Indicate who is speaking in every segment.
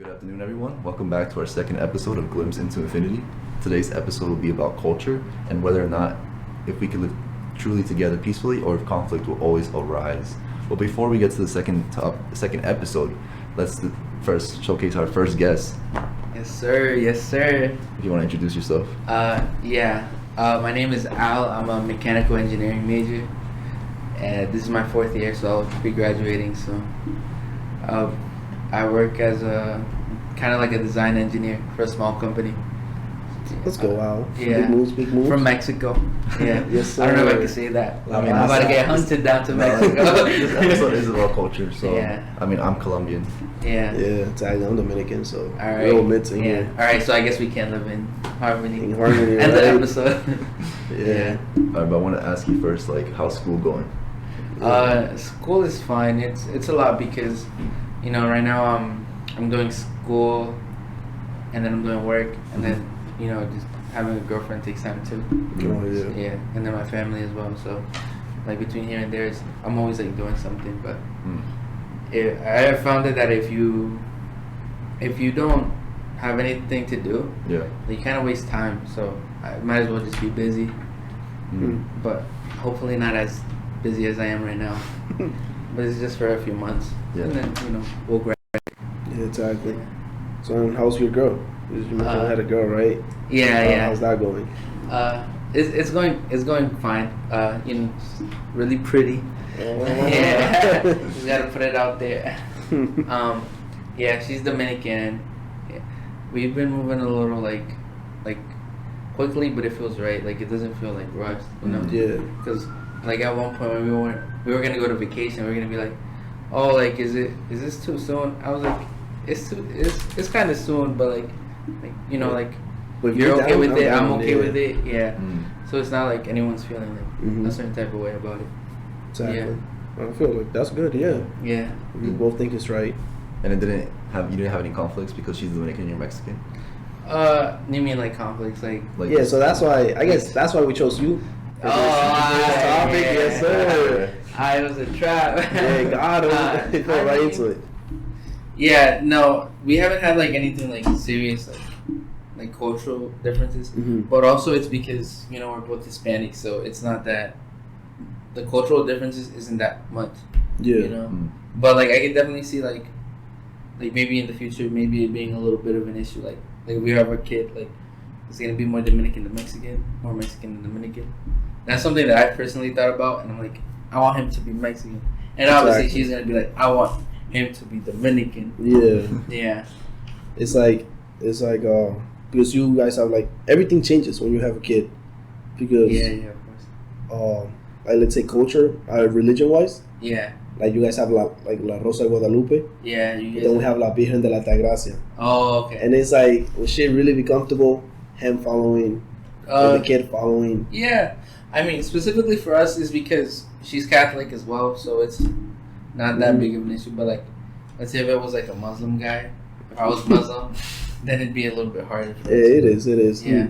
Speaker 1: Good afternoon, everyone. Welcome back to our second episode of Glimpse into Infinity. Today's episode will be about culture and whether or not if we can live truly together peacefully or if conflict will always arise. But before we get to the second episode, let's first showcase our first guest.
Speaker 2: Yes, sir. Yes, sir.
Speaker 1: If you want to introduce yourself.
Speaker 2: My name is Al. I'm a mechanical engineering major. And this is my fourth year, so I'll be graduating soon. I work as a kind of like a design engineer for a small company.
Speaker 3: Let's go, Al.
Speaker 2: Yeah.
Speaker 3: Big moves, big moves.
Speaker 2: From Mexico. Yeah.
Speaker 3: Yes, sir.
Speaker 2: I don't know if I can say that.
Speaker 1: I mean,
Speaker 2: I'm about to get hunted down to Mexico.
Speaker 1: This episode is about culture, so
Speaker 2: Yeah.
Speaker 1: I mean, I'm Colombian.
Speaker 2: Yeah.
Speaker 3: Yeah, exactly. I'm Dominican, so
Speaker 2: All right.
Speaker 3: we're all mixing
Speaker 2: Yeah.
Speaker 3: here.
Speaker 2: All right. So I guess we can live in harmony.
Speaker 3: In harmony,
Speaker 2: End the
Speaker 3: right?
Speaker 2: episode.
Speaker 3: Yeah.
Speaker 1: All right, but I want to ask you first, like, how's school going?
Speaker 2: School is fine. It's a lot because, right now I'm doing school, and then I'm doing work, and then just having a girlfriend takes time too.
Speaker 3: Oh, yeah.
Speaker 2: Yeah, and then my family as well. So, like between here and there, I'm always like doing something. But I have found it that if you don't have anything to do,
Speaker 1: Yeah.
Speaker 2: you kind of waste time. So I might as well just be busy. But hopefully not as busy as I am right now. But it's just for a few months.
Speaker 1: Yeah.
Speaker 2: And then, we'll grab.
Speaker 3: Yeah, exactly. So, how's your girl? You mentioned I had a girl, right?
Speaker 2: Yeah.
Speaker 3: How's that going?
Speaker 2: It's going fine. She's really pretty. Yeah. You gotta put it out there. Yeah, she's Dominican. Yeah. We've been moving a little like quickly, but it feels right. Like it doesn't feel like rushed,
Speaker 3: Yeah.
Speaker 2: Because like at one point when we were gonna go to vacation, we were gonna be like, oh, like is this too soon? I was like, it's kind of soon, but like
Speaker 3: But if
Speaker 2: you're okay
Speaker 3: down,
Speaker 2: with it, I'm
Speaker 3: down,
Speaker 2: okay with it. Yeah. So it's not like anyone's feeling like a certain type of way about it.
Speaker 3: Exactly.
Speaker 2: Yeah.
Speaker 3: I feel like that's good. Yeah.
Speaker 2: Yeah.
Speaker 3: We both think it's right.
Speaker 1: And you didn't have any conflicts because she's Dominican and you're Mexican?
Speaker 2: You mean like conflicts, like?
Speaker 3: Yeah. So that's why that's why we chose you.
Speaker 2: Oh,
Speaker 3: topic,
Speaker 2: yeah.
Speaker 3: yes, sir.
Speaker 2: It was a trap.
Speaker 3: Yeah, got him. He fell right into it.
Speaker 2: Yeah, no, we haven't had like anything like serious like cultural differences, but also it's because we're both Hispanic, so it's not that the cultural differences isn't that much.
Speaker 3: Yeah.
Speaker 2: But like I can definitely see like maybe in the future maybe it being a little bit of an issue, like if we have a kid, like it's gonna be more Dominican than Mexican, more Mexican than Dominican. That's something that I personally thought about, and I'm like, I want him to be Mexican, and obviously she's gonna be like, I want him to be Dominican.
Speaker 3: Yeah.
Speaker 2: Yeah.
Speaker 3: It's like because you guys have like everything changes when you have a kid, because
Speaker 2: Yeah, of course.
Speaker 3: Like let's say culture, religion wise,
Speaker 2: Yeah.
Speaker 3: like you guys have La Rosa de Guadalupe,
Speaker 2: Yeah.
Speaker 3: but then we have La Virgen de la Altagracia,
Speaker 2: Oh, okay.
Speaker 3: and it's like will shit really be comfortable him following or the kid following?
Speaker 2: Yeah. I mean, specifically for us is because she's Catholic as well, so it's not that big of an issue. But like, let's say if it was like a Muslim guy, if I was Muslim, then it'd be a little bit harder for us.
Speaker 3: It is.
Speaker 2: Yeah.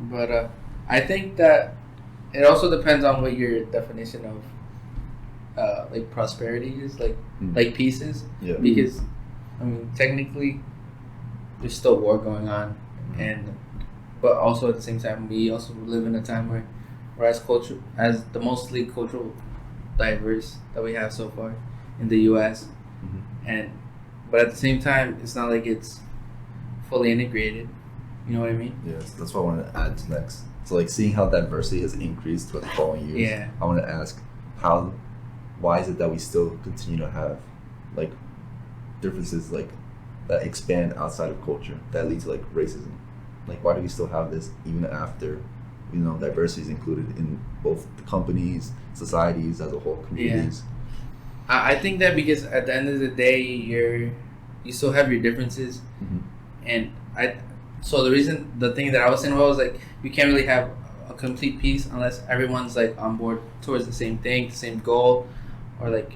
Speaker 2: But I think that it also depends on what your definition of like prosperity is, like peace is.
Speaker 1: Yeah.
Speaker 2: Because I mean, technically, there's still war going on, but also at the same time, we also live in a time where as the mostly cultural diverse that we have so far in the U.S. But at the same time, it's not like it's fully integrated. You know what I mean?
Speaker 1: Yes, that's what I want to add to next. So, like, seeing how diversity has increased throughout the following years,
Speaker 2: Yeah.
Speaker 1: I want to ask, why is it that we still continue to have, like, differences, like, that expand outside of culture, that lead to, like, racism? Like, why do we still have this even after, diversity is included in both the companies, societies as a whole, communities?
Speaker 2: I think that because at the end of the day, you still have your differences, and so the thing that I was saying was like you can't really have a complete peace unless everyone's like on board towards the same thing, the same goal, or like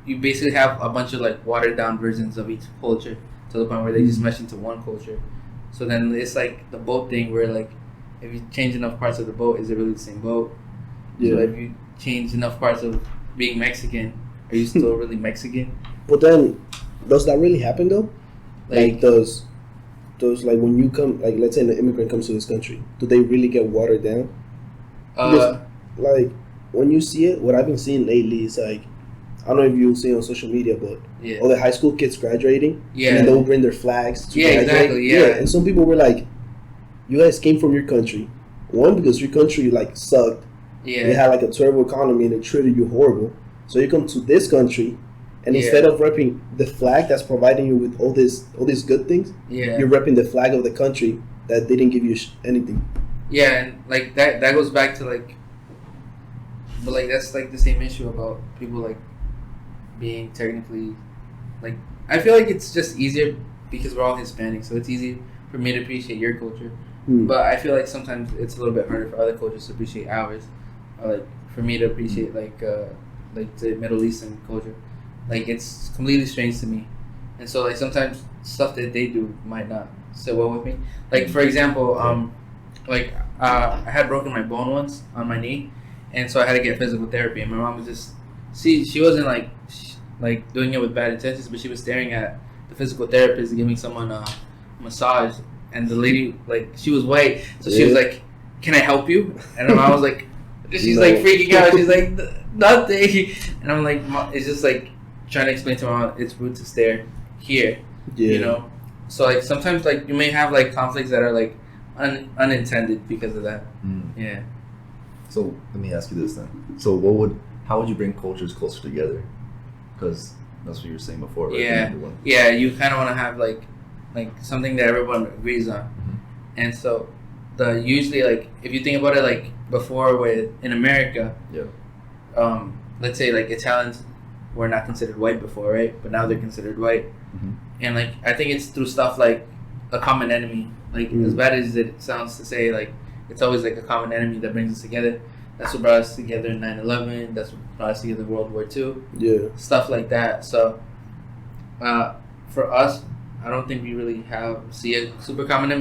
Speaker 2: you basically have a bunch of like watered down versions of each culture to the point where they just mesh into one culture. So then it's like the boat thing where like if you change enough parts of the boat, is it really the same boat?
Speaker 3: Yeah.
Speaker 2: So if you change enough parts of being Mexican, are you still really Mexican?
Speaker 3: But then, does that really happen though? Like does like when you come, like let's say an immigrant comes to this country, do they really get watered down? Because like when you see it, what I've been seeing lately is like, I don't know if you see on social media, but all the high school kids graduating, and they'll bring their flags to graduate.
Speaker 2: Exactly.
Speaker 3: And some people were like, you guys came from your country, one, because your country like sucked. They had like a terrible economy and they treated you horrible. So you come to this country, and instead of repping the flag that's providing you with all these good things, you're repping the flag of the country that didn't give you anything.
Speaker 2: Yeah, and like that goes back to like, but like that's like the same issue about people like being technically, like, I feel like it's just easier because we're all Hispanic, so it's easy for me to appreciate your culture. But I feel like sometimes it's a little bit harder for other cultures to appreciate ours, or like for me to appreciate like the Middle Eastern culture. Like it's completely strange to me, and so like sometimes stuff that they do might not sit well with me. Like for example, I had broken my bone once on my knee, and so I had to get physical therapy. And my mom was just she wasn't like doing it with bad intentions, but she was staring at the physical therapist giving someone a massage, and the lady, like, she was white, so she was like, "Can I help you?" And my mom was like, she's like freaking out. She's like, "Nothing," and I'm like, it's just like trying to explain to my mom it's rude to stare here, you know. So like sometimes like you may have like conflicts that are like unintended because of that. Yeah.
Speaker 1: So let me ask you this then. So how would you bring cultures closer together? Because that's what you were saying before, right?
Speaker 2: Yeah. You kind of want to have like something that everyone agrees on, and so usually like if you think about it, like before in America, let's say like Italians were not considered white before, right? But now they're considered white, and like I think it's through stuff like a common enemy. Like as bad as it sounds to say, like it's always like a common enemy that brings us together. That's what brought us together in 9/11. That's what brought us together in World War II. Yeah. Stuff like that. So, for us, I don't think we really see a super common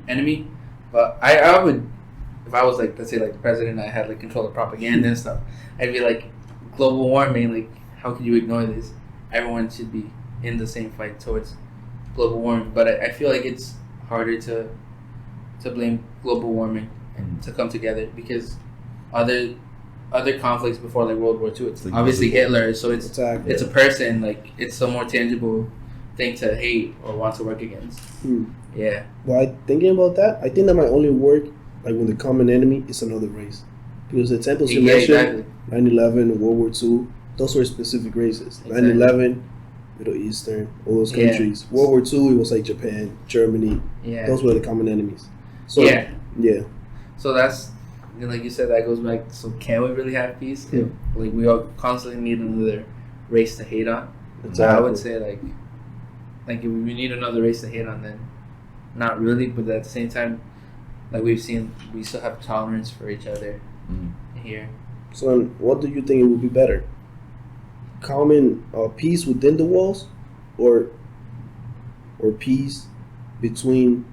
Speaker 2: enemy. But I would, if I was like, let's say like the president, I had like control of propaganda and stuff, I'd be like, global warming, like how can you ignore this? Everyone should be in the same fight towards global warming. But I feel like it's harder to blame global warming and to come together because other conflicts before like World War II, it's like obviously Hitler, so it's a person, like it's a more tangible thing to hate or want to work against. Yeah. Well,
Speaker 3: thinking about that, I think that might only work like when the common enemy is another race, because the examples you mentioned, 9/11, World War II, those were specific races. 9/11, Middle Eastern, all those countries. World War II, it was like Japan, Germany. Those were the common enemies. So
Speaker 2: So that's, like you said, that goes back. So can we really have peace? If, like we all constantly need another race to hate on. Exactly. I would say like if we need another race to hate on, then not really. But at the same time, like we've seen, we still have tolerance for each other here.
Speaker 3: So what do you think it would be better? Common peace within the walls, or peace between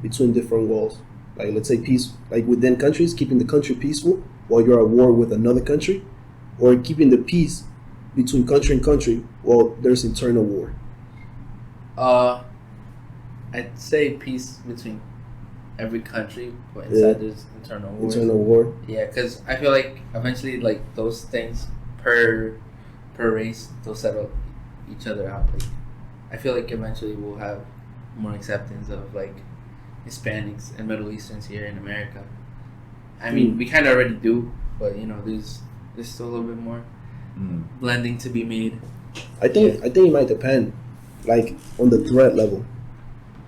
Speaker 3: different walls? Like let's say peace like within countries, keeping the country peaceful while you're at war with another country, or keeping the peace between country and country while there's internal war.
Speaker 2: I'd say peace between every country, but inside there's internal war.
Speaker 3: Internal war.
Speaker 2: Yeah, because I feel like eventually, like those things per race, they'll settle each other out. Like, I feel like eventually we'll have more acceptance of like Hispanics and Middle Easterns here in America. I mean, we kind of already do, but you know, there's still a little bit more blending to be made.
Speaker 3: I think it might depend, like on the threat level.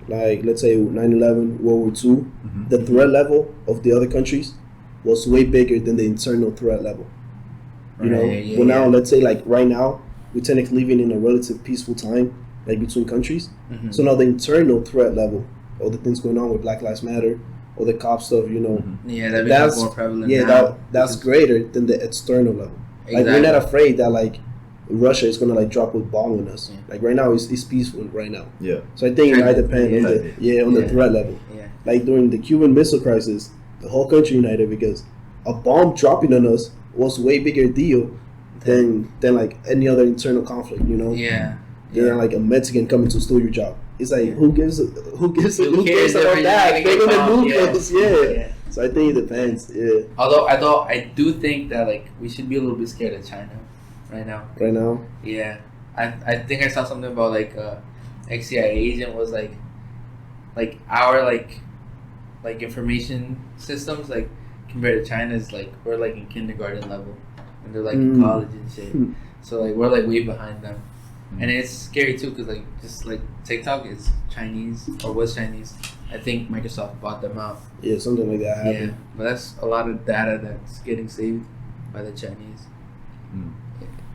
Speaker 3: Like let's say 9/11, World War II, the threat level of the other countries was way bigger than the internal threat level. You know, but now let's say like right now we're technically living in a relative peaceful time, like between countries. So now the internal threat level, all the things going on with Black Lives Matter, all the cop stuff, you know,
Speaker 2: that's more prevalent. Now
Speaker 3: that's greater than the external level. Exactly. Like we're not afraid that like Russia is gonna like drop a bomb on us. Like right now it's peaceful right now. Yeah. So I think it might depend on the threat level. Yeah. Like during the Cuban Missile Crisis, the whole country united because a bomb dropping on us was way bigger deal than like any other internal conflict. You know. Yeah. Than like a Mexican coming to steal your job. it's like who cares
Speaker 2: Who
Speaker 3: cares
Speaker 2: cares if
Speaker 3: about
Speaker 2: you're
Speaker 3: that?
Speaker 2: gonna
Speaker 3: They're
Speaker 2: get
Speaker 3: gonna
Speaker 2: caught?
Speaker 3: nuke us, yeah. So I think it depends. Yeah.
Speaker 2: Although I do think that like we should be a little bit scared of China right now.
Speaker 3: Right now.
Speaker 2: Yeah, I think I saw something about like ex-CIA agent was like our like information systems like compared to China's like we're like in kindergarten level and they're like in college and shit. So like we're like way behind them, and it's scary too because like just like TikTok is Chinese or was Chinese. I think Microsoft bought them out.
Speaker 3: Yeah, something like that happened.
Speaker 2: Yeah, but that's a lot of data that's getting saved by the Chinese.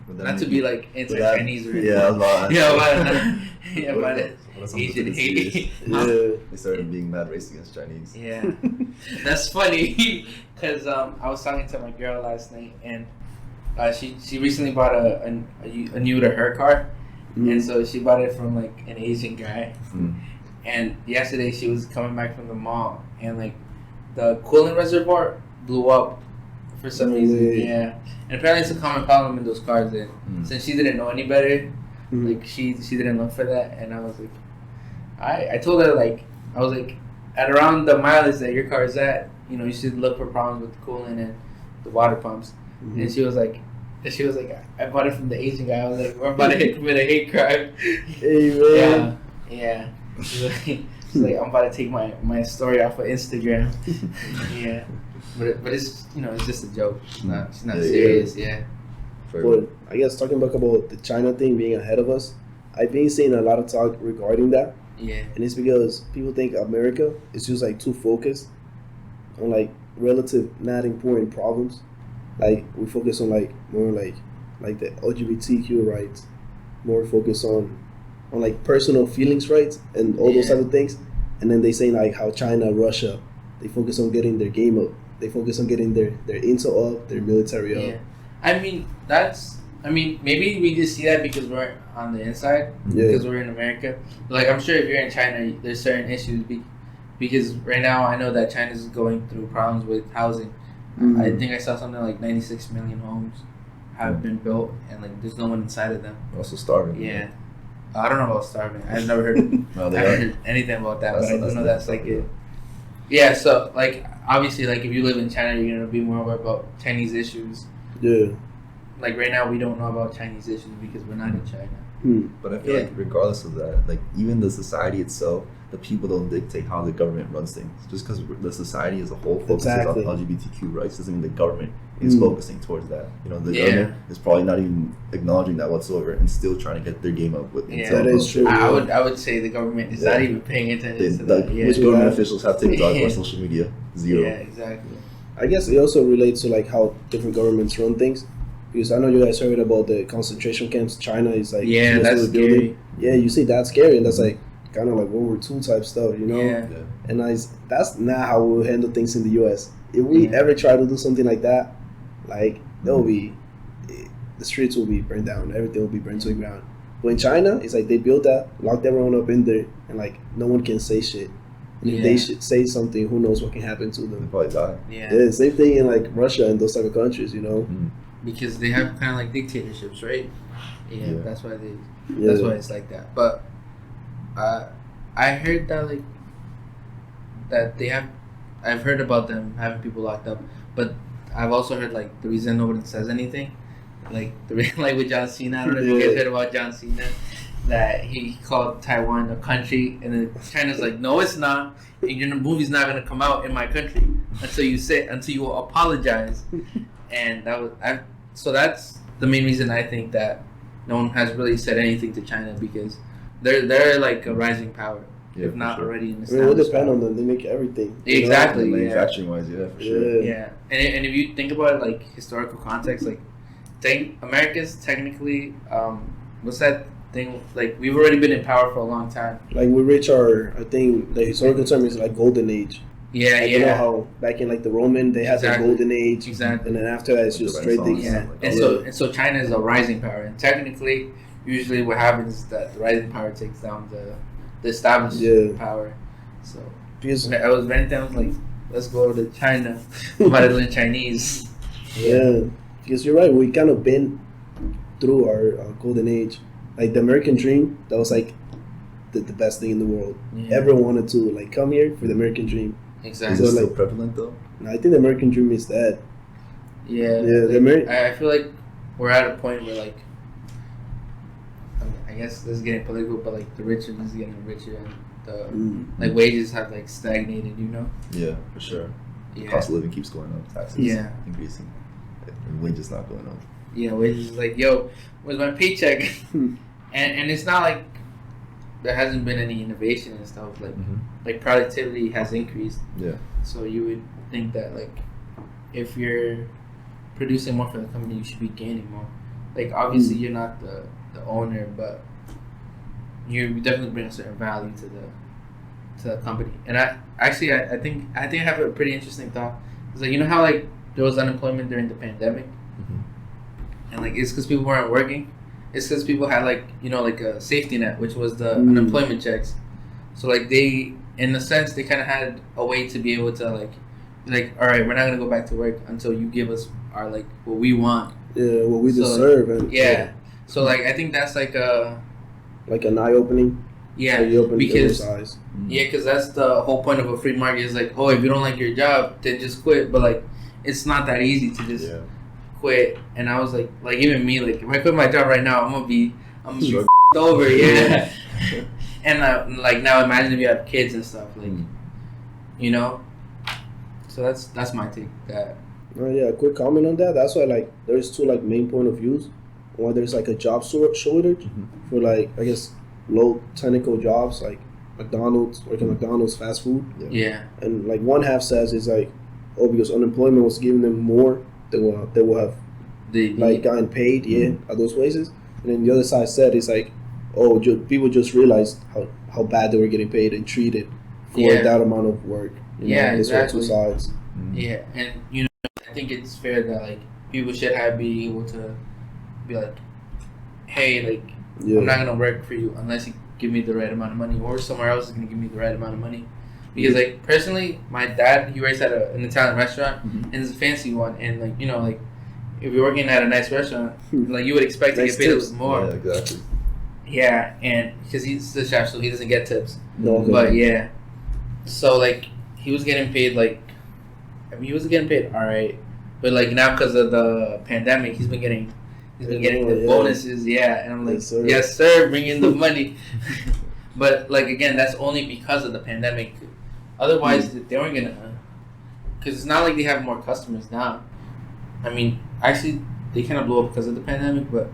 Speaker 2: Not to be like anti-Chinese or anything.
Speaker 1: Yeah, I was about to ask
Speaker 2: but
Speaker 1: what
Speaker 2: Asian hate.
Speaker 3: Yeah.
Speaker 1: They started being mad racist against Chinese.
Speaker 2: Yeah, that's funny because I was talking to my girl last night and she recently bought a new to her car, and so she bought it from like an Asian guy. And yesterday she was coming back from the mall and like the coolant reservoir blew up for some reason. Yeah, and apparently it's a common problem in those cars. That since she didn't know any better, like she didn't look for that, and I was like, I told her like I was like at around the mileage that your car is at, you know, you should look for problems with the coolant and the water pumps. And she was like, I bought it from the Asian guy. I was like, we're about to commit a hate crime.
Speaker 3: Hey man.
Speaker 2: Yeah. She's like, I'm about to take my story off of Instagram. Yeah. But it's it's just a joke. She's not serious. Yeah.
Speaker 3: But I guess talking about the China thing being ahead of us, I've been seeing a lot of talk regarding that.
Speaker 2: Yeah.
Speaker 3: And it's because people think America is just like too focused on like relative not important problems. Like we focus on like more like the LGBTQ rights, more focus on like personal feelings rights and all those type of things. And then they say like how China, Russia, they focus on getting their game up. They focus on getting their intel up, their military up.
Speaker 2: Yeah. I mean maybe we just see that because we're on the inside, because we're in America. Like I'm sure if you're in China, there's certain issues because right now I know that China's going through problems with housing. I think I saw something like 96 million homes have been built and like there's no one inside of them.
Speaker 1: Also starving.
Speaker 2: Yeah. I don't know about starving. I've never heard, heard anything about that, but I do know that's like it. Yeah, so like obviously like if you live in China, you're gonna be more aware about Chinese issues.
Speaker 3: Yeah.
Speaker 2: Like right now, we don't know about Chinese issues because we're not in China.
Speaker 1: But I feel like regardless of that, like even the society itself, the people don't dictate how the government runs things. Just because the society as a whole focuses on LGBTQ rights doesn't mean the government is focusing towards that. You know, the government is probably not even acknowledging that whatsoever and still trying to get their game up with
Speaker 3: that is true.
Speaker 2: I would say the government is not even paying attention to that.
Speaker 1: Which government officials have TikTok or social media? Zero.
Speaker 2: Yeah, exactly.
Speaker 3: I guess it also relates to like how different governments run things. Because I know you guys heard about the concentration camps. China is like
Speaker 2: that's scary.
Speaker 3: Yeah, you see that's scary, and that's like kind of like World War II type stuff, you know.
Speaker 2: Yeah.
Speaker 3: And that's not how we'll handle things in the U.S. If we ever try to do something like that, like there'll be the streets will be burned down, everything will be burned to the ground. But in China, it's like they built that, locked everyone up in there, and like no one can say shit. And if they should say something, who knows what can happen to them?
Speaker 1: They probably die.
Speaker 3: Yeah, same thing in like Russia and those type of countries, you know.
Speaker 2: Because they have kind of like dictatorships, right? Yeah. That's why that's why it's like that. But I heard that like that they have. I've heard about them having people locked up, but I've also heard like the reason nobody says anything, like like with John Cena. I don't know if you guys heard about John Cena, that he called Taiwan a country, and then China's like, no, it's not, and your movie's not gonna come out in my country until you apologize. And so that's the main reason I think that no one has really said anything to China, because they're like a rising power, if not already in the.
Speaker 3: I mean, it will depend on them. They make everything.
Speaker 2: Exactly.
Speaker 1: Manufacturing wise, for sure.
Speaker 2: Yeah, and if you think about it, like historical context, like America's technically, what's that thing? Like we've already been in power for a long time.
Speaker 3: Like we reach I think the historical term is like golden age.
Speaker 2: Yeah,
Speaker 3: You know how back in like the Roman they had the golden age,
Speaker 2: and
Speaker 3: then after that it's just straight things.
Speaker 2: And so China is a rising power, and technically, usually what happens is that the rising power takes down the established power. So because I was many times like, let's go to China, I'm about to learn Chinese.
Speaker 3: Yeah, because you're right. We kind of been through our golden age, like the American dream. That was like the best thing in the world.
Speaker 2: Yeah.
Speaker 3: Everyone wanted to like come here for the American dream.
Speaker 2: Exactly.
Speaker 1: Is it
Speaker 3: So,
Speaker 1: still
Speaker 3: like-
Speaker 1: prevalent though?
Speaker 3: And I think the American dream is dead.
Speaker 2: Yeah.
Speaker 3: Yeah, the
Speaker 2: like,
Speaker 3: Ameri-
Speaker 2: I feel like we're at a point where like, I guess this is getting political, but like the rich are just getting richer and the like wages have like stagnated. You know.
Speaker 1: Yeah, for sure.
Speaker 2: Yeah.
Speaker 1: Cost of living keeps going up. Taxes
Speaker 2: Yeah.
Speaker 1: increasing. And wages not going up.
Speaker 2: Yeah, wages like, yo, where's my paycheck? and it's not like there hasn't been any innovation and stuff. Like like productivity has increased.
Speaker 1: Yeah.
Speaker 2: So you would think that like if you're producing more for the company, you should be gaining more. Like obviously you're not the owner, but you definitely bring a certain value to the company. And I think I have a pretty interesting thought. It's like, you know how like there was unemployment during the pandemic, and like it's because people weren't working. It's because people had like, you know, like a safety net, which was the unemployment checks. So like they, in a sense, they kind of had a way to be able to like, all right, we're not gonna go back to work until you give us our like what we want.
Speaker 3: Yeah, what we
Speaker 2: So,
Speaker 3: deserve. And
Speaker 2: Yeah. So like I think that's like a
Speaker 3: like an eye opening.
Speaker 2: yeah,
Speaker 3: So you open
Speaker 2: because
Speaker 3: everyone's eyes.
Speaker 2: yeah, because that's the whole point of a free market is like, oh, if you don't like your job, then just quit. But like, it's not that easy to just quit. And I was like even me, like if I quit my job right now, I'm gonna be
Speaker 1: Sure.
Speaker 2: over. Yeah. And like now, imagine if you have kids and stuff, like you know. So that's my take. That
Speaker 3: Yeah, quick comment on that. That's why like there's two like main point of views. One, there's like a job shortage for like I guess low technical jobs like McDonald's, working McDonald's, fast food.
Speaker 2: yeah.
Speaker 3: And like one half says it's like, oh, because unemployment was giving them more, they will have like gotten paid, at those places. And then the other side said it's like, oh, people just realized how bad they were getting paid and treated for that amount of work. You know, there's
Speaker 2: exactly.
Speaker 3: two sides.
Speaker 2: Yeah, and you know, I think it's fair that like people should be able to be like, hey, like I'm not gonna work for you unless you give me the right amount of money, or somewhere else is gonna give me the right amount of money. Because like personally, my dad, he works at an Italian restaurant and it's a fancy one, and like, you know, like if you're working at a nice restaurant, like you would expect to
Speaker 3: Nice
Speaker 2: get paid a
Speaker 3: tips.
Speaker 2: little more.
Speaker 1: Yeah, exactly.
Speaker 2: Yeah, and because he's the chef, so he doesn't get tips.
Speaker 3: No,
Speaker 2: But yeah, so like he was getting paid he was getting paid all right, but like now because of the pandemic, he's been getting the bonuses. Yeah, and I'm like, yes sir, bring in the money. But like again, that's only because of the pandemic. Otherwise, they weren't gonna. Because it's not like they have more customers now. I mean, actually, they kind of blew up because of the pandemic, but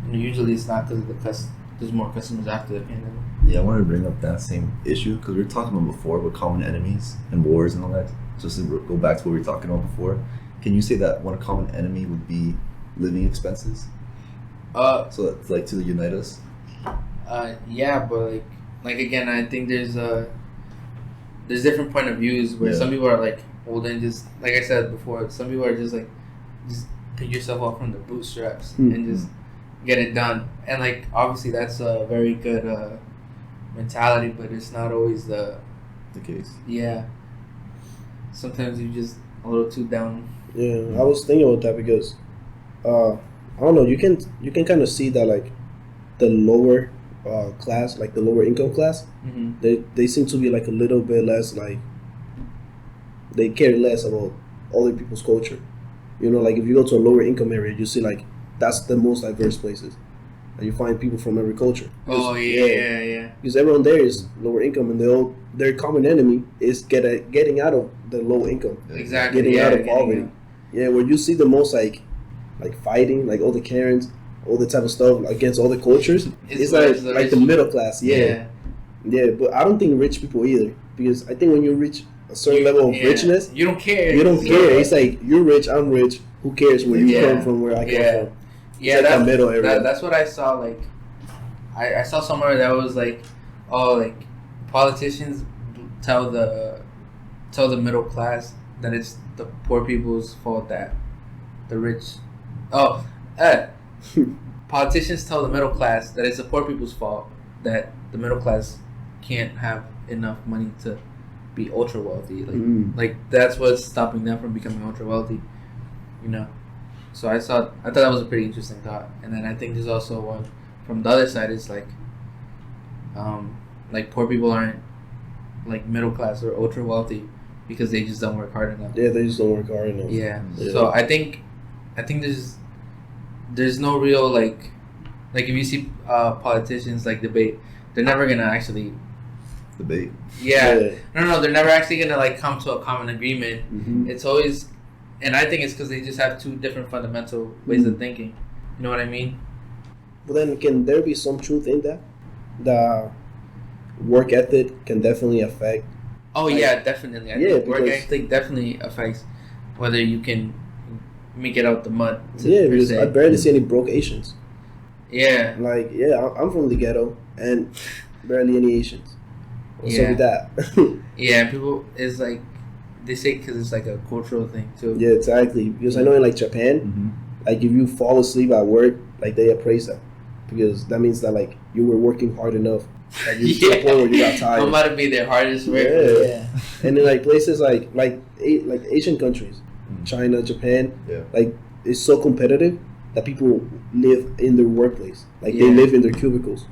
Speaker 2: you know, usually it's not because of the there's more customers after the pandemic.
Speaker 1: Yeah, I wanted to bring up that same issue because we were talking about before with common enemies and wars and all that. Just to go back to what we were talking about before, can you say that one common enemy would be living expenses? So that's like to unite us.
Speaker 2: Yeah, but like again, I think there's different point of views where some people are like, well, then just like I said before, some people are just like, just pick yourself up from the bootstraps and just get it done. And like obviously that's a very good mentality, but it's not always the
Speaker 1: case.
Speaker 2: Yeah. Sometimes you're just a little too down.
Speaker 3: Yeah, I was thinking about that because I don't know, you can kind of see that like the lower class, like the lower income class, they seem to be like a little bit less like they care less about other people's culture. You know, like if you go to a lower income area, you see like that's the most diverse places, and you find people from every culture.
Speaker 2: Oh yeah.
Speaker 3: Because everyone there is lower income, and their common enemy is getting out of the low income.
Speaker 2: Exactly.
Speaker 3: Getting out of poverty. Yeah, where you see the most like fighting, like all the Karens, all the type of stuff against all the cultures. It's like the middle class. Yeah, but I don't think rich people either, because I think when you reach a certain level of richness,
Speaker 2: you don't care.
Speaker 3: You don't care. It's like you're rich, I'm rich. Who cares where you come from, where I come from?
Speaker 2: Yeah,
Speaker 3: that's the middle area.
Speaker 2: That's what I saw. Like, I saw somewhere that was like, oh, like politicians tell the middle class that it's the poor people's fault that the rich. Politicians tell the middle class that it's the poor people's fault that the middle class can't have enough money to be ultra wealthy. Like that's what's stopping them from becoming ultra wealthy. You know. So I thought that was a pretty interesting thought. And then I think there's also one from the other side is like like poor people aren't like middle class or ultra wealthy because they just don't work hard enough.
Speaker 3: Yeah, they just don't work hard enough.
Speaker 2: Yeah. So I think there's no real like if you see politicians like debate, they're never gonna actually
Speaker 1: Debate.
Speaker 2: Yeah. No, they're never actually gonna like come to a common agreement.
Speaker 3: Mm-hmm.
Speaker 2: It's always, and I think it's because they just have two different fundamental ways of thinking. You know what I mean?
Speaker 3: But then, can there be some truth in that? The work ethic can definitely affect.
Speaker 2: Oh
Speaker 3: like,
Speaker 2: yeah, definitely. I think work ethic definitely affects whether you can make it out the mud.
Speaker 3: Because I barely see any broke Asians.
Speaker 2: Yeah.
Speaker 3: Like, I'm from the ghetto and barely any Asians. What's up with that?
Speaker 2: Yeah, people is like they say because it's like a cultural thing too.
Speaker 3: Yeah, exactly. Because I know in like Japan, like if you fall asleep at work, like they appraise that because that means that like you were working hard enough. Like you to the point where you got tired.
Speaker 2: I'm about to be their hardest work.
Speaker 3: Yeah. And then like places like Asian countries, China, Japan, like it's so competitive that people live in their workplace. Like they live in their cubicles.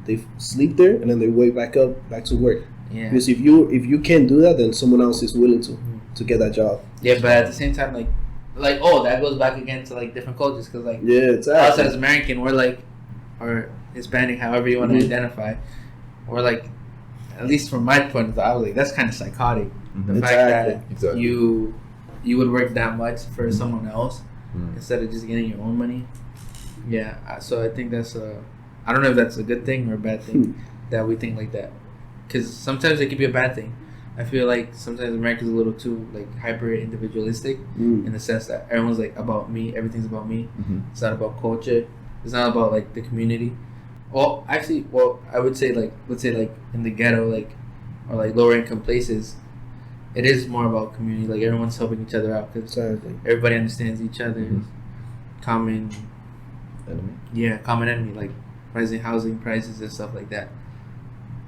Speaker 3: They sleep there and then they wake back to work.
Speaker 2: Yeah.
Speaker 3: Because if you can't do that, then someone else is willing to get that job.
Speaker 2: Yeah, but at the same time, like that goes back again to like different cultures because like
Speaker 3: exactly.
Speaker 2: us as American, we're like, or Hispanic, however you want to identify, we're like, at least from my point of view, I was like, that's kind of psychotic. The fact that you would work that much for someone else instead of just getting your own money. Yeah, so I think that's I don't know if that's a good thing or a bad thing that we think like that, because sometimes it could be a bad thing. I feel like sometimes America's a little too like hyper individualistic in the sense that everyone's like about me, everything's about me. It's not about culture. It's not about like the community. Well, actually, I would say like let's say like in the ghetto or like lower income places, it is more about community. Like everyone's helping each other out because everybody understands each other's common
Speaker 1: enemy.
Speaker 2: Yeah, common enemy, like rising housing prices and stuff like that.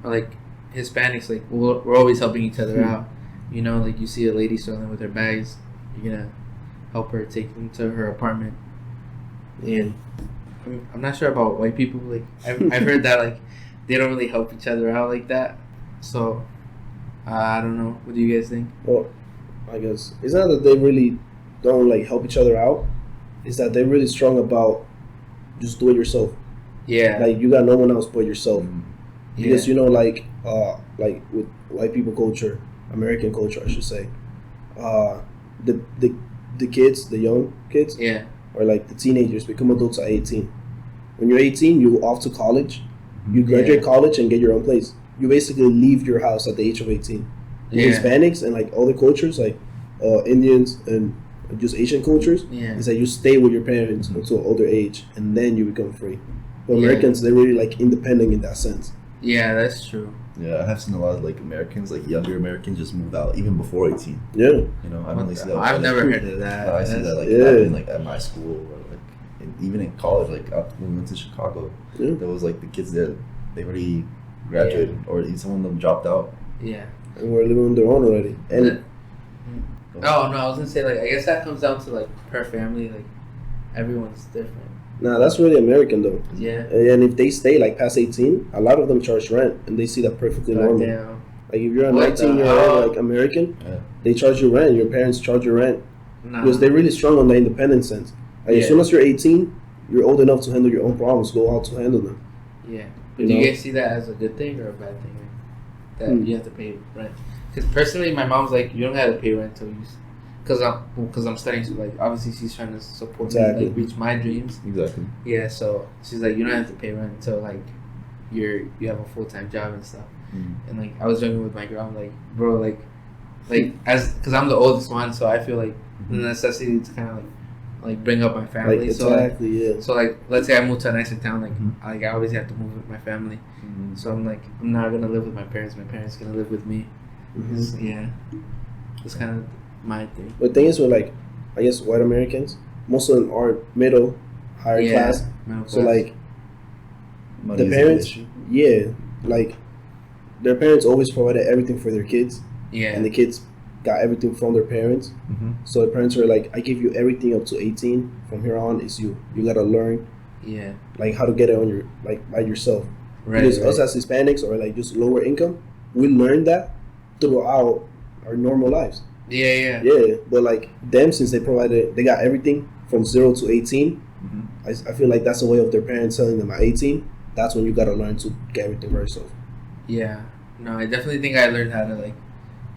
Speaker 2: Or like Hispanics, like we're always helping each other out. You know, like you see a lady struggling with her bags, you're gonna help her take them to her apartment. And I'm not sure about white people. Like I've heard that like they don't really help each other out like that. So I don't know. What do you guys think?
Speaker 3: Well, I guess it's not that they really don't like help each other out. It's that they're really strong about just do it yourself.
Speaker 2: Yeah.
Speaker 3: Like you got no one else but yourself. Because you know, like with white people culture, American culture, I should say, the kids, the young kids, or like the teenagers become adults at 18. When you're 18, you off to college. You graduate college and get your own place. You basically leave your house at the age of 18. Hispanics and like other cultures, like Indians and just Asian cultures, is that you stay with your parents until an older age and then you become free. But Americans, they're really like independent in that sense.
Speaker 2: Yeah, that's true.
Speaker 1: Yeah, I have seen a lot of like Americans, like younger Americans, just move out even before 18.
Speaker 3: Yeah.
Speaker 1: You know, I only see that.
Speaker 2: I've never heard of that.
Speaker 1: I see that like happening like at my school or like even in college. Like when we went to Chicago, there was like the kids there. They already graduated, or even some of them dropped out.
Speaker 2: Yeah.
Speaker 3: And we're living on their own already. And
Speaker 2: I was gonna say like I guess that comes down to like per family. Like everyone's different.
Speaker 3: Nah, that's really American though.
Speaker 2: Yeah.
Speaker 3: And if they stay like past 18, a lot of them charge rent, and they see that perfectly normal.
Speaker 2: Damn.
Speaker 3: Like if you're a 19-year-old like American, they charge you rent. Your parents charge you rent because they're really strong on the independent sense. Like as soon as you're 18, you're old enough to handle your own problems. Go out to handle them.
Speaker 2: Yeah. But do you guys see that as a good thing or a bad thing? That you have to pay rent? Because personally, my mom's like, you don't have to pay rent until you. Because I'm studying, so like obviously she's trying to support me, like reach my dreams.
Speaker 1: Exactly.
Speaker 2: Yeah, so she's like, you don't have to pay rent until like you have a full-time job and stuff. And like I was joking with my girl, I'm like, bro, like because I'm the oldest one, so I feel like the necessity to kind of like bring up my family.
Speaker 3: Like,
Speaker 2: So like let's say I move to a nicer town, like I always have to move with my family. So I'm like, I'm not gonna live with my parents. My parents gonna live with me. It's kind of my thing.
Speaker 3: But the thing is with like, I guess white Americans, most of them are higher class. So like,
Speaker 1: money
Speaker 3: the parents, like their parents always provided everything for their kids. Yeah. And the kids got everything from their parents. So the parents are like, I give you everything up to 18. From here on, it's you. You gotta learn.
Speaker 2: Yeah.
Speaker 3: Like how to get it on your by yourself. Because us as Hispanics or like just lower income, we learn that throughout our normal lives.
Speaker 2: Yeah.
Speaker 3: But like them, since they got everything from 0 to 18. I feel like that's the way of their parents telling them at 18. That's when you gotta learn to get everything for yourself.
Speaker 2: Yeah. No, I definitely think I learned how to like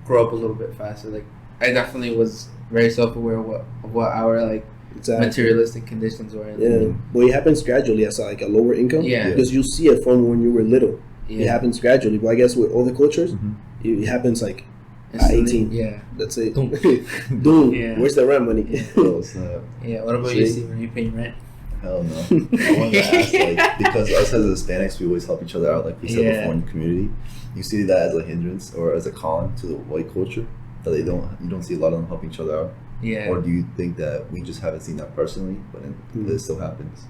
Speaker 2: grow up a little bit faster. Like I definitely was very self-aware of what our like materialistic conditions were.
Speaker 3: Yeah, but it happens gradually as like a lower income.
Speaker 2: Yeah,
Speaker 3: because you see it from when you were little.
Speaker 2: Yeah.
Speaker 3: It happens gradually, but I guess with other cultures, it happens like at 18.
Speaker 2: Yeah,
Speaker 3: that's it.
Speaker 2: Doom.
Speaker 3: Yeah. Where's the rent money?
Speaker 2: Yeah. What about you, Steven? Are you paying rent?
Speaker 1: Hell no. I wanted to ask, like, because us as Hispanics, we always help each other out, like we said before in the community. You see that as a hindrance or as a con to the white culture that you don't see a lot of them helping each other out.
Speaker 2: Yeah.
Speaker 1: Or do you think that we just haven't seen that personally, but it still happens?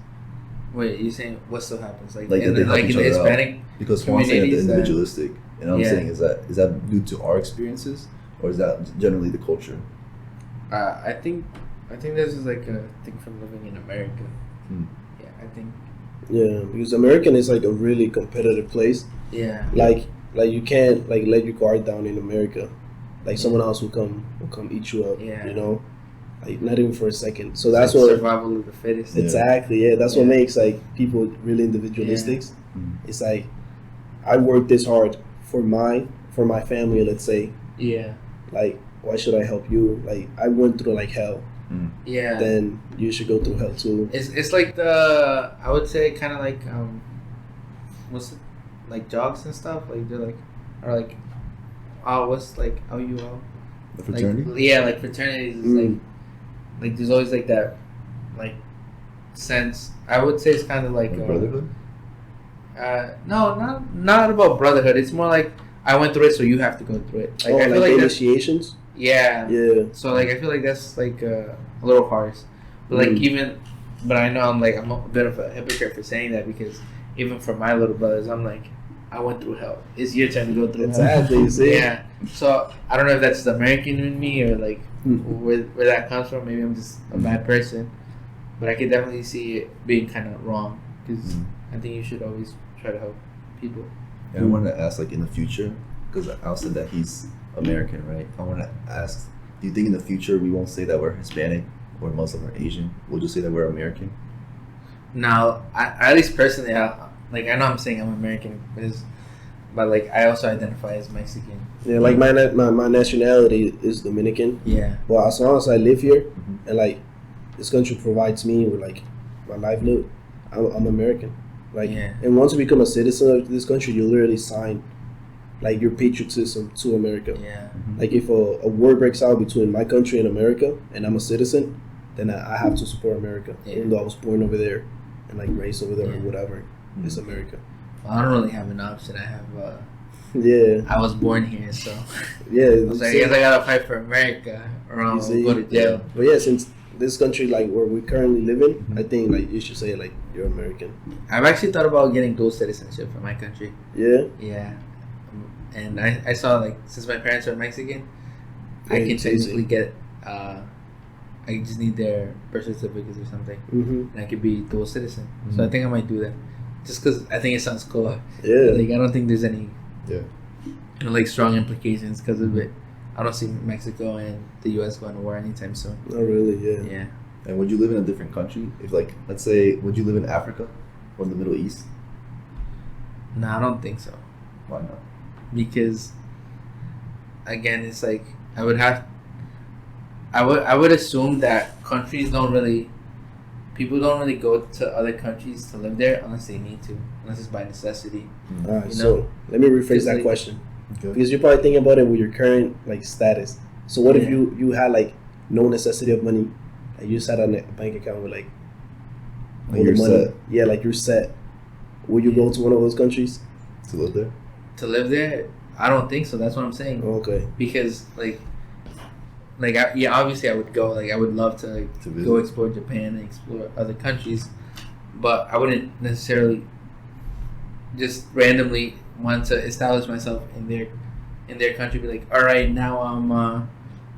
Speaker 2: Wait, you saying what still happens? Like
Speaker 1: in
Speaker 2: the Hispanic
Speaker 1: out. Because Juan's saying that the individualistic, and I'm saying is that due to our experiences, or is that generally the culture?
Speaker 2: I think this is like a thing from living in America. Yeah, I think.
Speaker 3: Yeah, because American is like a really competitive place.
Speaker 2: Yeah.
Speaker 3: Like you can't like let your guard down in America. Like someone else will come eat you up.
Speaker 2: Yeah.
Speaker 3: You know, like not even for a second. So that's
Speaker 2: like
Speaker 3: what
Speaker 2: survival of the fittest.
Speaker 3: Exactly. Yeah, that's what makes like people really individualistic. Yeah. It's like I work this hard for my family. Let's say.
Speaker 2: Yeah.
Speaker 3: Like, why should I help you? Like, I went through like hell.
Speaker 2: Yeah.
Speaker 3: Then you should go through hell too.
Speaker 2: It's like I would say kind of like what's it, like jogs and stuff, like they're like, or like what's like OUL,
Speaker 1: the fraternity.
Speaker 2: Like, like fraternities is like there's always like that like sense. I would say it's kind of like
Speaker 1: brotherhood.
Speaker 2: No, not about brotherhood. It's more like I went through it, so you have to go through it. Like I feel like
Speaker 3: initiations.
Speaker 2: Yeah. So like I feel like that's like a little harsh, but like but I know I'm a bit of a hypocrite for saying that, because even for my little brothers, I'm like, I went through hell. It's your turn to go through hell.
Speaker 3: Exactly.
Speaker 2: Yeah. So I don't know if that's the American in me or like where that comes from. Maybe I'm just a bad person, but I could definitely see it being kind of wrong, because I think you should always try to help people.
Speaker 1: And I wanted to ask, like, in the future, because Al said that he's American, right? I want to ask, do you think in the future we won't say that we're Hispanic or Muslim or Asian? We'll just say that we're American?
Speaker 2: Now, at least personally, I know I'm saying I'm American, but like I also identify as Mexican. Yeah,
Speaker 3: like my nationality is Dominican.
Speaker 2: Yeah.
Speaker 3: But as long as I live here and like this country provides me with like my livelihood, I'm American. Like, and once you become a citizen of this country, you literally sign like your patriotism to America.
Speaker 2: Yeah.
Speaker 3: Like if a war breaks out between my country and America, and I'm a citizen, then I have to support America, even though I was born over there and like raised over there or whatever. It's America.
Speaker 2: Well, I don't really have an option. I have.
Speaker 3: I
Speaker 2: was born here, so.
Speaker 3: Yeah.
Speaker 2: I was like, I guess I gotta fight for America, or I'll go to jail.
Speaker 3: But yeah, since this country, like where we currently live in, I think like you should say like you're American.
Speaker 2: I've actually thought about getting dual citizenship for my country.
Speaker 3: Yeah.
Speaker 2: Yeah. And I saw, like, since my parents are Mexican, I can technically get, I just need their birth certificates or something, and I could be dual citizen. So I think I might do that, just because I think it sounds cool.
Speaker 3: Yeah.
Speaker 2: Like, I don't think there's any, like, strong implications because of it. I don't see Mexico and the U.S. going to war anytime soon.
Speaker 3: Not really, yeah.
Speaker 2: Yeah.
Speaker 1: And would you live in a different country? If, like, let's say, would you live in Africa or the Middle East?
Speaker 2: No, I don't think so.
Speaker 1: Why not?
Speaker 2: Because, again, it's like I would assume that people don't really go to other countries to live there unless they need to, unless it's by necessity.
Speaker 3: All right, so let me rephrase that question. Okay. Because you're probably thinking about it with your current like status. So what if you had like no necessity of money, and you just had a bank account with like all the money? Set. Yeah, like you're set. Would you go to one of those countries
Speaker 1: to live there?
Speaker 2: To live there, I don't think so. That's what I'm saying.
Speaker 3: Okay.
Speaker 2: Because obviously I would go. Like I would love to go explore Japan and explore other countries, but I wouldn't necessarily just randomly want to establish myself in their country. Be like, all right, now I'm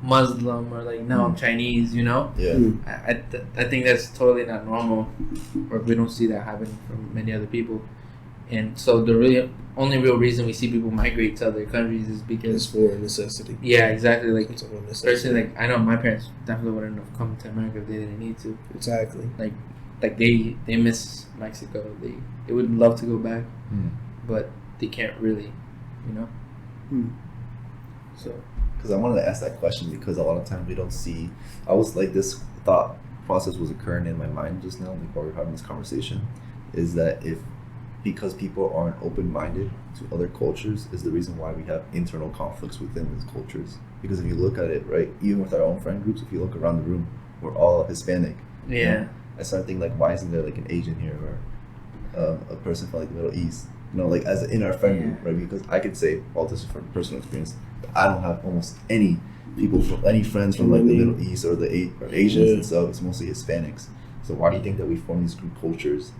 Speaker 2: Muslim, or like now I'm Chinese. You know?
Speaker 1: Yeah.
Speaker 2: I think that's totally not normal, or we don't see that happening from many other people. And so the only real reason we see people migrate to other countries is because
Speaker 3: It's for necessity.
Speaker 2: Yeah, exactly. Like
Speaker 3: It's for necessity.
Speaker 2: personally, like I know my parents definitely wouldn't have come to America if they didn't need to.
Speaker 3: Exactly.
Speaker 2: Like they miss Mexico. They would love to go back, but they can't really, you know. So.
Speaker 1: Because I wanted to ask that question because a lot of times we don't see. I was like, this thought process was occurring in my mind just now, like while we were having this conversation, is that because people aren't open-minded to other cultures is the reason why we have internal conflicts within these cultures. Because if you look at it, right, even with our own friend groups, if you look around the room, we're all Hispanic.
Speaker 2: Yeah.
Speaker 1: You know? I started thinking like, why isn't there like an Asian here or a person from like the Middle East? You know, like as in our friend group, right? Because I could say all this is from personal experience. I don't have almost any friends from like the Middle East or or Asians and stuff. It's mostly Hispanics. So why do you think that we form these group cultures?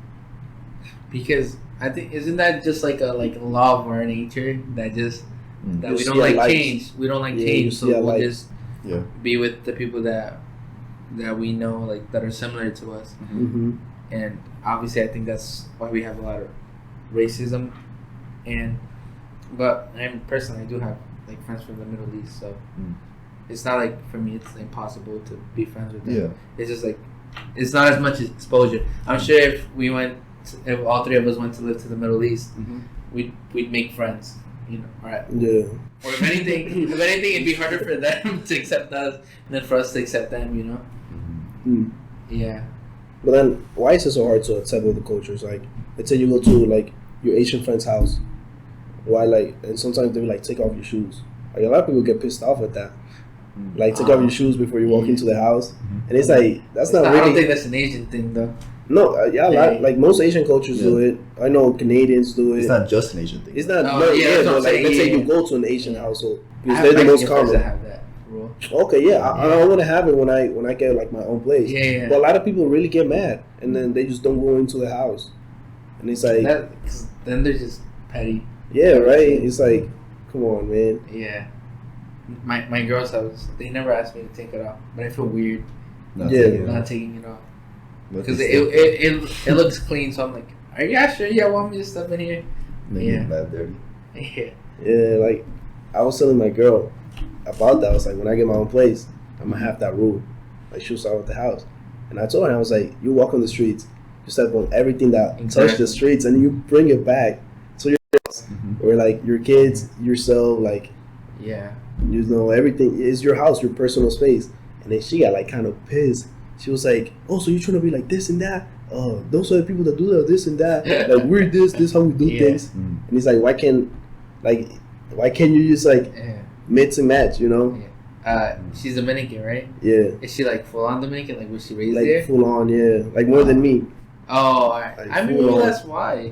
Speaker 2: Because I think isn't that just like a law of our nature that just that we don't like change. We don't like change, so we'll just be with the people that we know, like that are similar to us. And obviously, I think that's why we have a lot of racism. But personally, I do have like friends from the Middle East, so it's not like for me it's impossible to be friends with them.
Speaker 1: Yeah.
Speaker 2: It's just like it's not as much exposure. I'm sure if all three of us went to live to the Middle East, we'd make friends, you know. Right?
Speaker 3: Yeah.
Speaker 2: Or if anything, it'd be harder for them to accept us than for us to accept them, you know. Yeah.
Speaker 3: But then, why is it so hard to accept other cultures? Like, let's say you go to like your Asian friend's house. Why and sometimes they will like take off your shoes. Like a lot of people get pissed off at that. Like take off your shoes before you walk into the house, and it's like that's not really.
Speaker 2: I don't think that's an Asian thing though.
Speaker 3: No, like most Asian cultures do it. I know Canadians do it.
Speaker 1: It's not just an Asian thing.
Speaker 3: It's not.
Speaker 2: but
Speaker 3: let's say you go to an Asian household because they're the most common.
Speaker 2: That have that rule.
Speaker 3: Okay, I want to have it when I get like my own place.
Speaker 2: Yeah.
Speaker 3: But a lot of people really get mad, and then they just don't go into the house, and it's like
Speaker 2: then they're just petty.
Speaker 3: Yeah, right. It's like, come on, man.
Speaker 2: Yeah. My girl's house, they never asked me to take it off, but I feel weird not taking it off because it looks clean. So I'm like, are you sure you want me to step in here?
Speaker 1: Dirty.
Speaker 3: Yeah, like I was telling my girl about that. I was like, when I get my own place, I'm gonna have that rule. Like shoes out of the house, and I told her, I was like, you walk on the streets, you step on everything that touch the streets, and you bring it back to your house, or like your kids, yourself, like.
Speaker 2: Yeah.
Speaker 3: You know, everything is your house, your personal space. And then she got like kind of pissed. She was like, "Oh, so you're trying to be like this and that? Those are the people that do this and that. Like we're this how we do things." And he's like, "Why can't you just like mix and match? You know?"
Speaker 2: She's Dominican, right?
Speaker 3: Yeah.
Speaker 2: Is she like full on Dominican? Like was she raised
Speaker 3: like
Speaker 2: there?
Speaker 3: Full on, yeah. Like more than me.
Speaker 2: Oh,
Speaker 3: Like,
Speaker 2: I mean, that's why.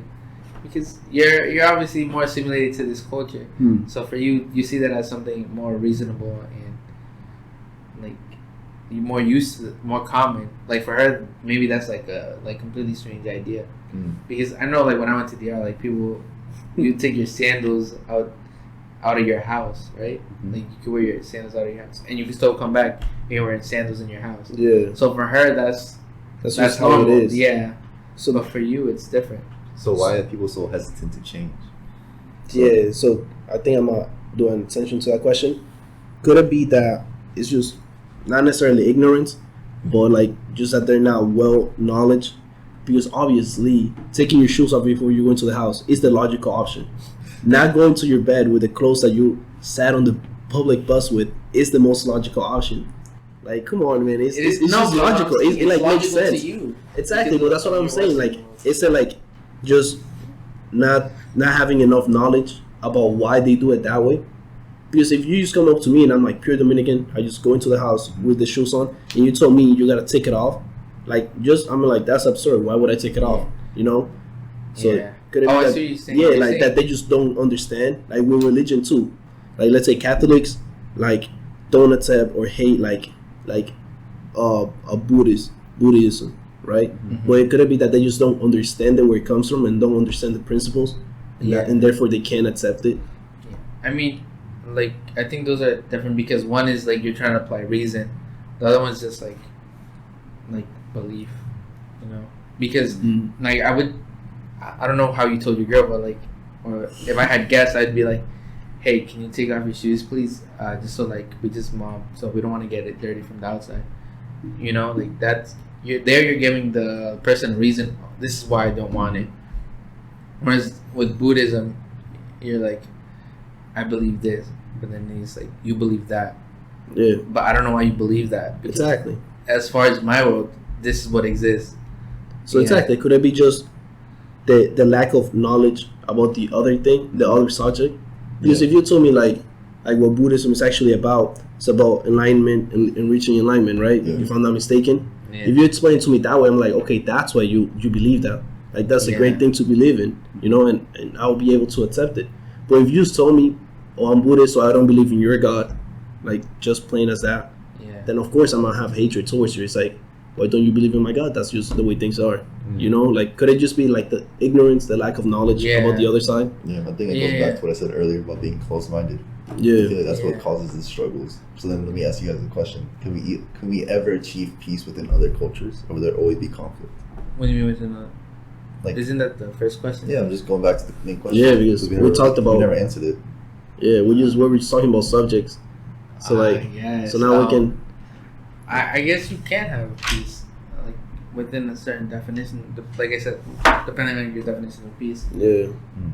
Speaker 2: Because you're obviously more assimilated to this culture, so for you see that as something more reasonable and like you're more used to, more common. Like for her, maybe that's like a completely strange idea. Because I know like when I went to DR, like people, you take your sandals out of your house, right? Like you can wear your sandals out of your house, and you can still come back and you're wearing sandals in your house.
Speaker 3: Yeah.
Speaker 2: So for her, that's
Speaker 3: just
Speaker 2: normal.
Speaker 3: how it is.
Speaker 2: Yeah. So, but for you, it's different.
Speaker 1: So why are people so hesitant to change?
Speaker 3: So I think I'm gonna do an attention to that question. Could it be that it's just not necessarily ignorance, but like just that they're not well knowledge? Because obviously taking your shoes off before you go into the house is the logical option. Not going to your bed with the clothes that you sat on the public bus with is the most logical option. Like, come on, man! It's just logical. It like makes sense.
Speaker 2: To you.
Speaker 3: Exactly, but that's what I'm saying. Like, it's like just not having enough knowledge about why they do it that way. Because if you just come up to me and I'm like pure Dominican, I just go into the house with the shoes on, and you told me you gotta take it off, like I'm like that's absurd. Why would I take it off? You know? So could it be
Speaker 2: I see what you're saying.
Speaker 3: Yeah, like that they just don't understand. Like with religion too. Like let's say Catholics like don't accept or hate like Buddhism, right? But it could be that they just don't understand where it comes from and don't understand the principles, and therefore they can't accept it.
Speaker 2: I mean, like I think those are different because one is like you're trying to apply reason, the other one's just like belief, you know. Because like I don't know how you told your girl, but like, or if I had guests, I'd be like, hey, can you take off your shoes, please? Just so like we just mom, so we don't want to get it dirty from the outside. You know, like that's you're giving the person a reason. This is why I don't want it. Whereas with Buddhism, you're like, I believe this, but then he's like, you believe that.
Speaker 3: Yeah.
Speaker 2: But I don't know why you believe that.
Speaker 3: Exactly.
Speaker 2: As far as my world, this is what exists.
Speaker 3: So exactly, could it be just the lack of knowledge about the other thing, the other subject? Because if you told me like what Buddhism is actually about, it's about enlightenment and reaching enlightenment, right?
Speaker 1: Yeah.
Speaker 3: If I'm not mistaken.
Speaker 2: Yeah.
Speaker 3: If you explain it to me that way, I'm like, okay, that's why you believe that. Like that's a great thing to believe in, you know, and I'll be able to accept it. But if you just told me, oh, I'm Buddhist, so I don't believe in your God, like just plain as that, then of course I'm gonna have hatred towards you. It's like, why don't you believe in my God? That's just the way things are. You know, like could it just be like the ignorance, the lack of knowledge about the other side?
Speaker 1: Yeah, I think it goes back to what I said earlier about being close-minded.
Speaker 3: Yeah,
Speaker 1: I feel like that's what causes the struggles. So then let me ask you guys a question: Can we ever achieve peace within other cultures, or will there always be conflict?
Speaker 2: What do you mean within that?
Speaker 1: Like,
Speaker 2: isn't that the first question?
Speaker 1: Yeah, I'm just going back to the main question.
Speaker 3: Yeah, because we talked about.
Speaker 1: We never answered it.
Speaker 3: Yeah, we were just talking about subjects. So like, so now we can.
Speaker 2: I guess you can have peace, like within a certain definition. Like I said, depending on your definition of peace.
Speaker 3: Yeah.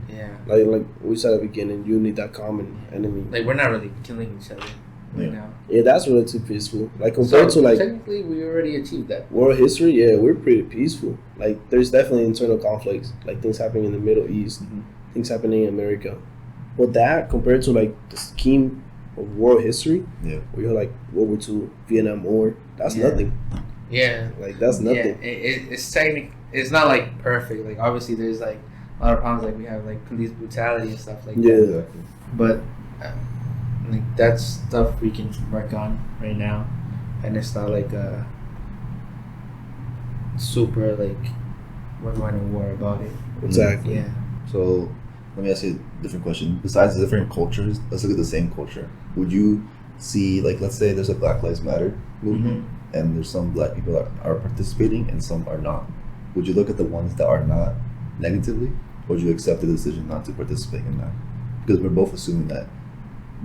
Speaker 2: Yeah.
Speaker 3: Like we said at the beginning, you need that common enemy.
Speaker 2: Like we're not really killing each other right now.
Speaker 3: Yeah, that's relatively peaceful. Like compared to like
Speaker 2: technically, we already achieved that.
Speaker 3: World history, yeah, we're pretty peaceful. Like there's definitely internal conflicts, like things happening in the Middle East, things happening in America. But that compared to like the scheme of world history, where you're like World War II, Vietnam War, that's nothing.
Speaker 2: Yeah,
Speaker 3: like that's nothing.
Speaker 2: Yeah, it's technical. It's not like perfect. Like obviously, there's like a lot of problems. Like we have like police brutality and stuff like that.
Speaker 1: Exactly.
Speaker 2: But like that's stuff we can work on right now, and it's not like a super like we're going to war about it.
Speaker 3: Exactly.
Speaker 2: Yeah.
Speaker 1: So let me ask you a different question. Besides the different cultures, let's look at the same culture. Would you see, like, let's say there's a Black Lives Matter movement, and there's some black people that are participating and some are not. Would you look at the ones that are not negatively, or would you accept the decision not to participate in that? Because we're both assuming that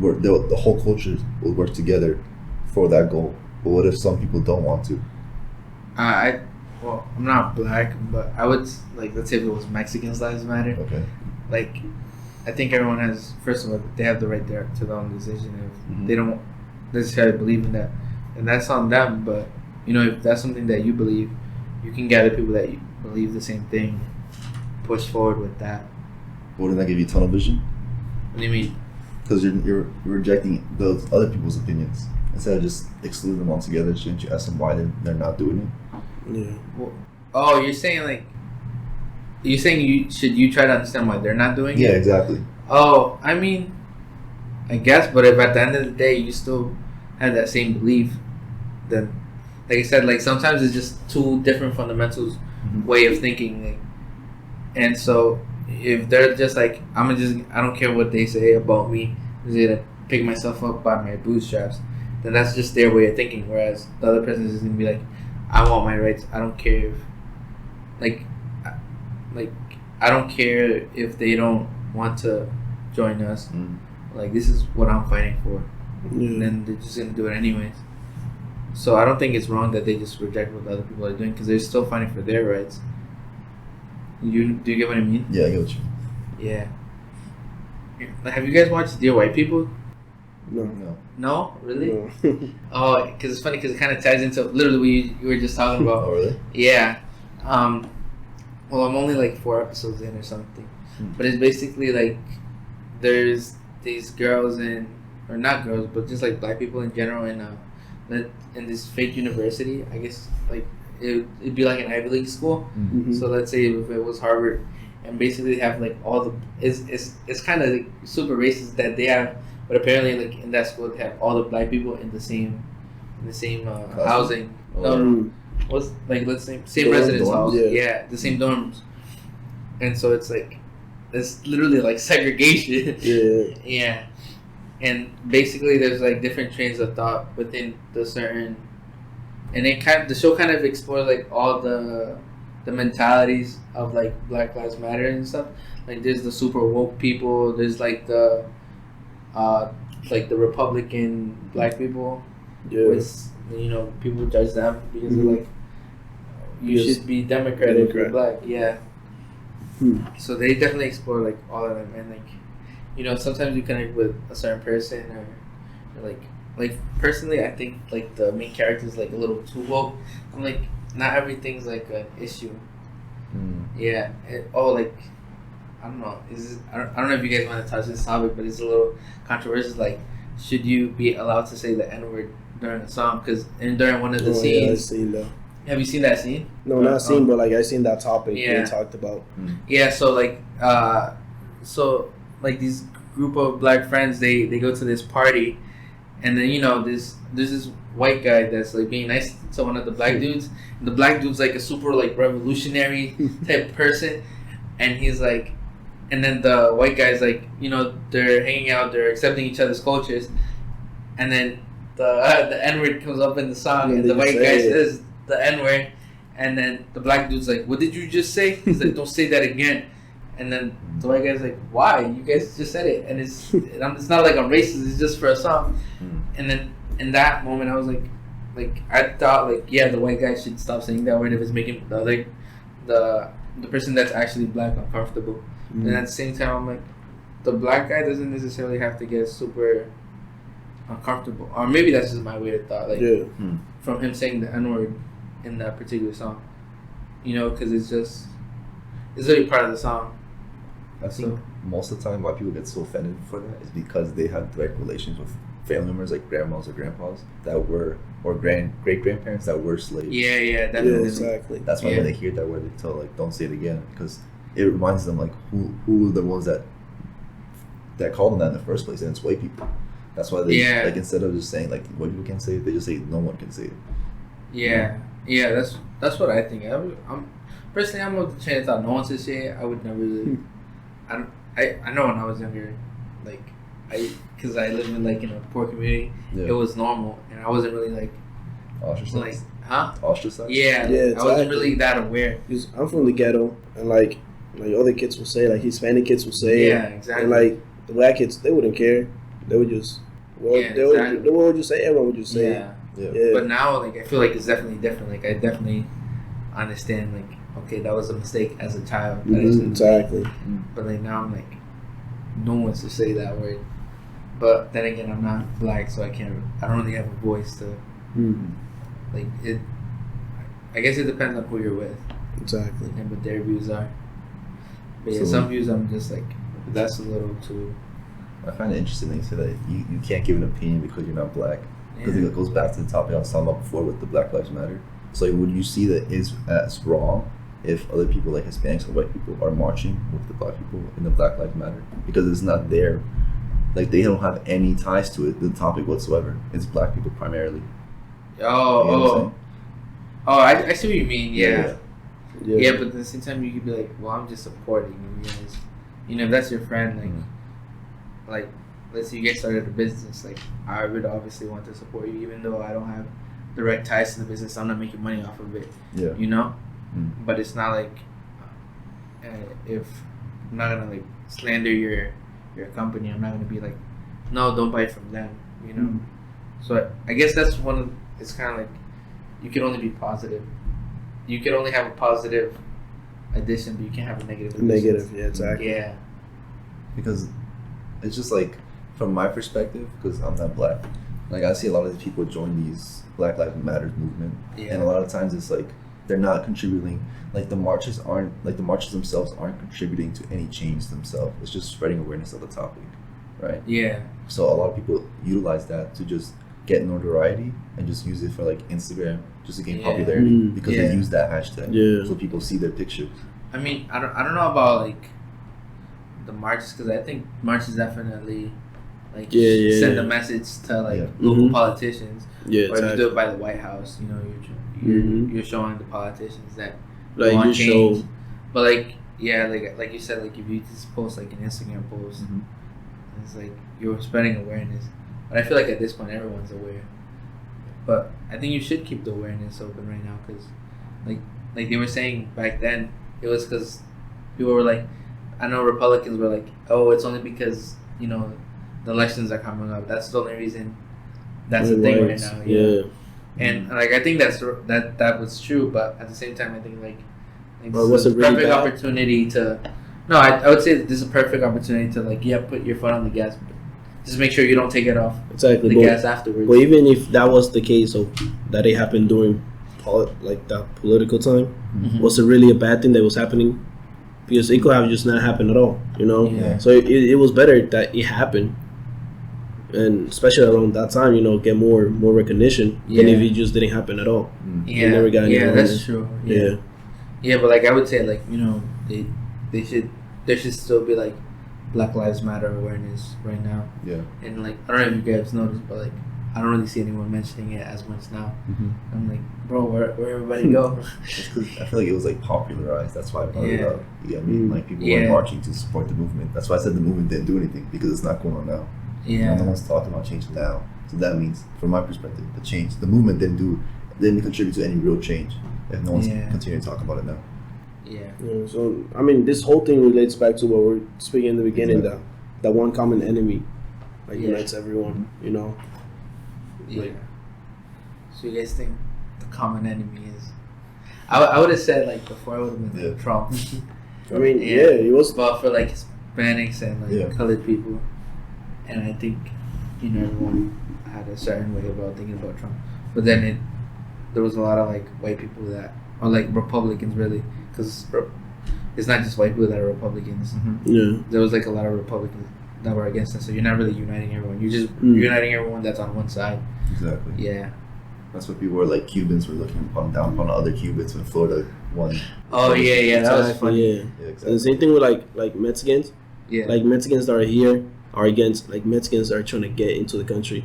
Speaker 1: the whole culture will work together for that goal. But what if some people don't want to?
Speaker 2: Well, I'm not black, but I would like, let's say if it was Mexicans Lives Matter.
Speaker 1: Okay.
Speaker 2: Like, I think everyone has, first of all, they have the right to their own decision. If they don't necessarily believe in that, and that's on them. But you know, if that's something that you believe, you can gather people that you believe the same thing, push forward with that.
Speaker 1: Wouldn't that give you tunnel vision?
Speaker 2: What do you mean?
Speaker 1: Because you're rejecting those other people's opinions instead of just excluding them altogether. Shouldn't you ask them why they're not doing it?
Speaker 3: Yeah.
Speaker 2: Well, you're saying you try to understand why they're not doing it?
Speaker 1: Yeah, exactly.
Speaker 2: Oh, I mean, I guess, but if at the end of the day you still have that same belief, then, like I said, like sometimes it's just two different fundamentals way of thinking, like, and so if they're just like, I don't care what they say about me, I'm just gonna pick myself up by my bootstraps, then that's just their way of thinking. Whereas the other person is gonna be like, I want my rights. I don't care if, like I don't care if they don't want to join us. Like, this is what I'm fighting for. And then they're just gonna do it anyways. So I don't think it's wrong that they just reject what the other people are doing, because they're still fighting for their rights. Do you get what I mean?
Speaker 1: Yeah, I get what you mean.
Speaker 2: Yeah. Have you guys watched Dear White People?
Speaker 3: No.
Speaker 2: No? Really?
Speaker 3: No.
Speaker 2: Oh, because it's funny, because it kind of ties into literally what you were just talking about.
Speaker 1: Oh, really?
Speaker 2: Yeah. Well, I'm only like 4 episodes in or something. But it's basically like there's these girls or not girls, but just like black people in general in this fake university. I guess like it'd be like an Ivy League school. So let's say if it was Harvard, and basically they have like all the it's kind of like super racist that they have. But apparently, like in that school, they have all the black people in the same housing. What's like, let's say same residence halls. Yeah, the same dorms. And so it's like, it's literally like segregation. Yeah. And basically, there's like different trains of thought within the certain, and the show kind of explores like all the the mentalities of like Black Lives Matter and stuff. Like there's the super woke people. There's like the Republican black people.
Speaker 3: Yeah.
Speaker 2: With, you know, people judge them because they're like, you
Speaker 3: Yes.
Speaker 2: should be Democrat if you're
Speaker 3: Democrat.
Speaker 2: black. Yeah. So they definitely explore like all of them, and like, you know, sometimes you connect with a certain person or like personally, I think like the main character is like a little too woke. I'm like, not everything's like an issue. Yeah. Like, I don't know. I don't know if you guys want to touch this topic, but it's a little controversial. Like, should you be allowed to say the N word during a song? Because during one of the scenes,
Speaker 3: Yeah, I've seen that.
Speaker 2: have you seen that scene?
Speaker 3: No, not seen, but like I seen that topic
Speaker 2: Yeah.
Speaker 3: they talked about.
Speaker 2: Yeah. So like these group of black friends, they go to this party, and then, you know, there's this white guy that's like being nice to one of the black dudes. And the black dude's like a super like revolutionary type person, and he's like, and then the white guy's like, you know, they're hanging out, they're accepting each other's cultures, and then the N word comes up in the song, and the white guy says the N word, and then the black dude's like, "What did you just say?" He's like, "Don't say that again." And then the white guy's like, "Why? You guys just said it, and it's not like I'm racist. It's just for a song." And then in that moment, I was like I thought like, yeah, the white guy should stop saying that word if it's making the person that's actually black uncomfortable. And at the same time, I'm like, the black guy doesn't necessarily have to get super uncomfortable, or maybe that's just my weird thought. Like, from him saying the N word in that particular song, you know, because it's really part of the song.
Speaker 1: I think most of the time why people get so offended for that is because they have direct relations with family members like grandmas or grandpas that were, or great grandparents that were slaves.
Speaker 2: Yeah, definitely.
Speaker 3: Yeah, exactly.
Speaker 1: That's why when they hear that word, they tell like, don't say it again, because it reminds them like who are the ones that called them that in the first place, and it's white people. That's why they like, instead of just saying like white people can say it, they just say no one can say it.
Speaker 2: Yeah, that's what I think. I'm personally, I'm of the chance that no one should say it. I would never really. I know when I was younger, like because I lived in like in a poor community, it was normal, and I wasn't really like
Speaker 1: ostracized.
Speaker 2: Ostracized?
Speaker 3: Yeah,
Speaker 2: I wasn't really that aware.
Speaker 3: Because I'm from the ghetto, and like other kids will say, like Hispanic kids will say,
Speaker 2: exactly.
Speaker 3: And like the black kids, they wouldn't care. They would just, they would just say, everyone would just say,
Speaker 2: yeah. But now, like, I feel like it's definitely different. Like, I definitely understand, like, okay, that was a mistake as a child.
Speaker 3: Exactly.
Speaker 2: But like now, I'm like, no one to say that word. But then again, I'm not black, so I don't really have a voice to, like, it. I guess it depends on who you're with.
Speaker 3: Exactly.
Speaker 2: And what their views are. But yeah, some views I'm just like, that's a little too.
Speaker 1: I find it interesting that you say that you can't give an opinion because you're not black. Because it goes back to the topic I was talking about before with the Black Lives Matter. So like, would you see that is as wrong if other people like Hispanics or white people are marching with the black people in the Black Lives Matter? Because it's not their, like, they don't have any ties to it, the topic whatsoever. It's black people primarily.
Speaker 2: I see what you mean. Yeah, but at the same time, you could be like, well, I'm just supporting you guys. You know, if that's your friend, like, let's say you guys started a business, like, I would obviously want to support you, even though I don't have direct ties to the business. I'm not making money off of it. Yeah. You know, but it's not like if I'm not gonna like slander your company, I'm not gonna be like, no, don't buy from them. You know. So I guess that's one of. It's kind of like you can only be positive. You can only have a positive addition, but you can't have a negative addition.
Speaker 3: Negative, yeah, exactly.
Speaker 2: Yeah.
Speaker 1: Because it's just like, from my perspective, because I'm not black, like I see a lot of these people join these Black Lives Matter movement, and a lot of times it's like they're not contributing. Like the marches themselves aren't contributing to any change themselves. It's just spreading awareness of the topic, right?
Speaker 2: Yeah.
Speaker 1: So a lot of people utilize that to just get notoriety and just use it for like Instagram, just to gain popularity because they use that hashtag. Yeah. So people see their pictures.
Speaker 2: I mean, I don't know about like the marches, because I think marches definitely like send a message to like local politicians. Yeah, or if you do it by the White House, you know, you're showing the politicians that
Speaker 3: like
Speaker 2: want
Speaker 3: you
Speaker 2: change.
Speaker 3: show.
Speaker 2: But like you said, like if you just post like an Instagram post, it's like you're spreading awareness. But I feel like at this point everyone's aware. But I think you should keep the awareness open right now, because like like they were saying back then, it was because people were like, I know Republicans were like, oh, it's only because the elections are coming up. That's the only reason. That's the thing right now.
Speaker 3: Yeah.
Speaker 2: And like I think that was true, but at the same time, I think like
Speaker 3: Well,
Speaker 2: this is
Speaker 3: was
Speaker 2: a
Speaker 3: it really
Speaker 2: perfect
Speaker 3: bad?
Speaker 2: opportunity to. No, I would say that this is a perfect opportunity to like put your foot on the gas, but just make sure you don't take it off
Speaker 3: Exactly.
Speaker 2: the
Speaker 3: But,
Speaker 2: gas afterwards.
Speaker 3: but even if that was the case, of that it happened during that political time,
Speaker 2: Mhm.
Speaker 3: was it really a bad thing that was happening? Because it could have just not happened at all,
Speaker 2: Yeah.
Speaker 3: So it was better that it happened, and especially around that time, get more recognition than if it just didn't happen at all.
Speaker 2: Yeah,
Speaker 3: They never got any
Speaker 2: that's
Speaker 3: awareness.
Speaker 2: true.
Speaker 3: Yeah.
Speaker 2: Yeah, but like I would say, like there should still be like Black Lives Matter awareness right now.
Speaker 1: Yeah.
Speaker 2: And like I don't know if you guys noticed, but like I don't really see anyone mentioning it as much now.
Speaker 1: Mm-hmm.
Speaker 2: I'm like, bro, where everybody go?
Speaker 1: It's 'cause I feel like it was like popularized. That's why I brought it
Speaker 2: Yeah.
Speaker 1: up. You get me? Like people
Speaker 2: Yeah.
Speaker 1: were marching to support the movement. That's why I said the movement didn't do anything because it's not going on now.
Speaker 2: Yeah.
Speaker 1: No one's talking about change now. So that means, from my perspective, the movement didn't contribute to any real change. If no one's continuing to talk about it now.
Speaker 2: Yeah.
Speaker 3: So I mean, this whole thing relates back to what we were speaking in the beginning.
Speaker 1: Exactly.
Speaker 3: That one common enemy, like
Speaker 2: Yeah.
Speaker 3: unites everyone.
Speaker 2: Yeah. So you guys think the common enemy is? I would have said like before I would have been like Trump.
Speaker 3: I mean, it was.
Speaker 2: But for like Hispanics and like colored people, and I think everyone had a certain way about thinking about Trump. But then there was a lot of like white people that or like Republicans really, because it's not just white people that are Republicans.
Speaker 3: Yeah.
Speaker 2: There was like a lot of Republicans that were against it. So you're not really uniting everyone. You're just uniting everyone that's on one side.
Speaker 1: Exactly.
Speaker 2: Yeah.
Speaker 1: That's what people were like. Cubans were looking down upon other Cubans when Florida won.
Speaker 2: Oh yeah, that was funny.
Speaker 3: Yeah.
Speaker 1: Exactly.
Speaker 3: And the same thing with like Mexicans.
Speaker 2: Yeah.
Speaker 3: Like Mexicans that are here are against like Mexicans that are trying to get into the country.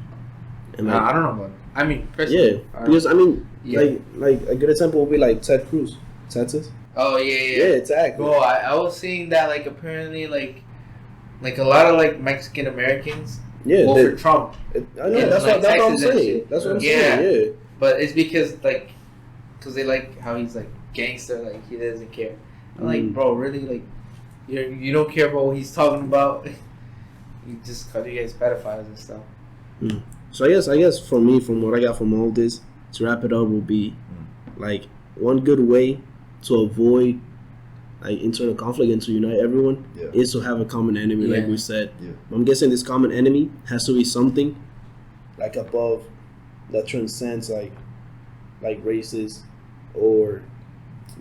Speaker 3: And like,
Speaker 2: I don't know about. I mean, personally,
Speaker 3: because I mean,
Speaker 2: Yeah.
Speaker 3: like a good example would be like Ted Cruz, Texas.
Speaker 2: Oh yeah.
Speaker 3: Yeah, exactly.
Speaker 2: Bro, I was seeing that like apparently like a lot of like Mexican Americans
Speaker 3: Yeah,
Speaker 2: vote for Trump.
Speaker 3: I know
Speaker 2: Yeah,
Speaker 3: that's
Speaker 2: like
Speaker 3: what I'm
Speaker 2: Texas and
Speaker 3: saying.
Speaker 2: shit.
Speaker 3: That's what I'm
Speaker 2: Yeah.
Speaker 3: saying. Yeah.
Speaker 2: But it's because they like how he's like gangster, like he doesn't care. I'm like, bro, really, like you don't care about what he's talking about. You just call you guys pedophiles and stuff.
Speaker 3: So I guess for me, from what I got from all this, to wrap it up, will be like one good way to avoid like internal conflict and to unite everyone is to have a common enemy, like we said.
Speaker 1: Yeah.
Speaker 3: I'm guessing this common enemy has to be something like above that transcends like races or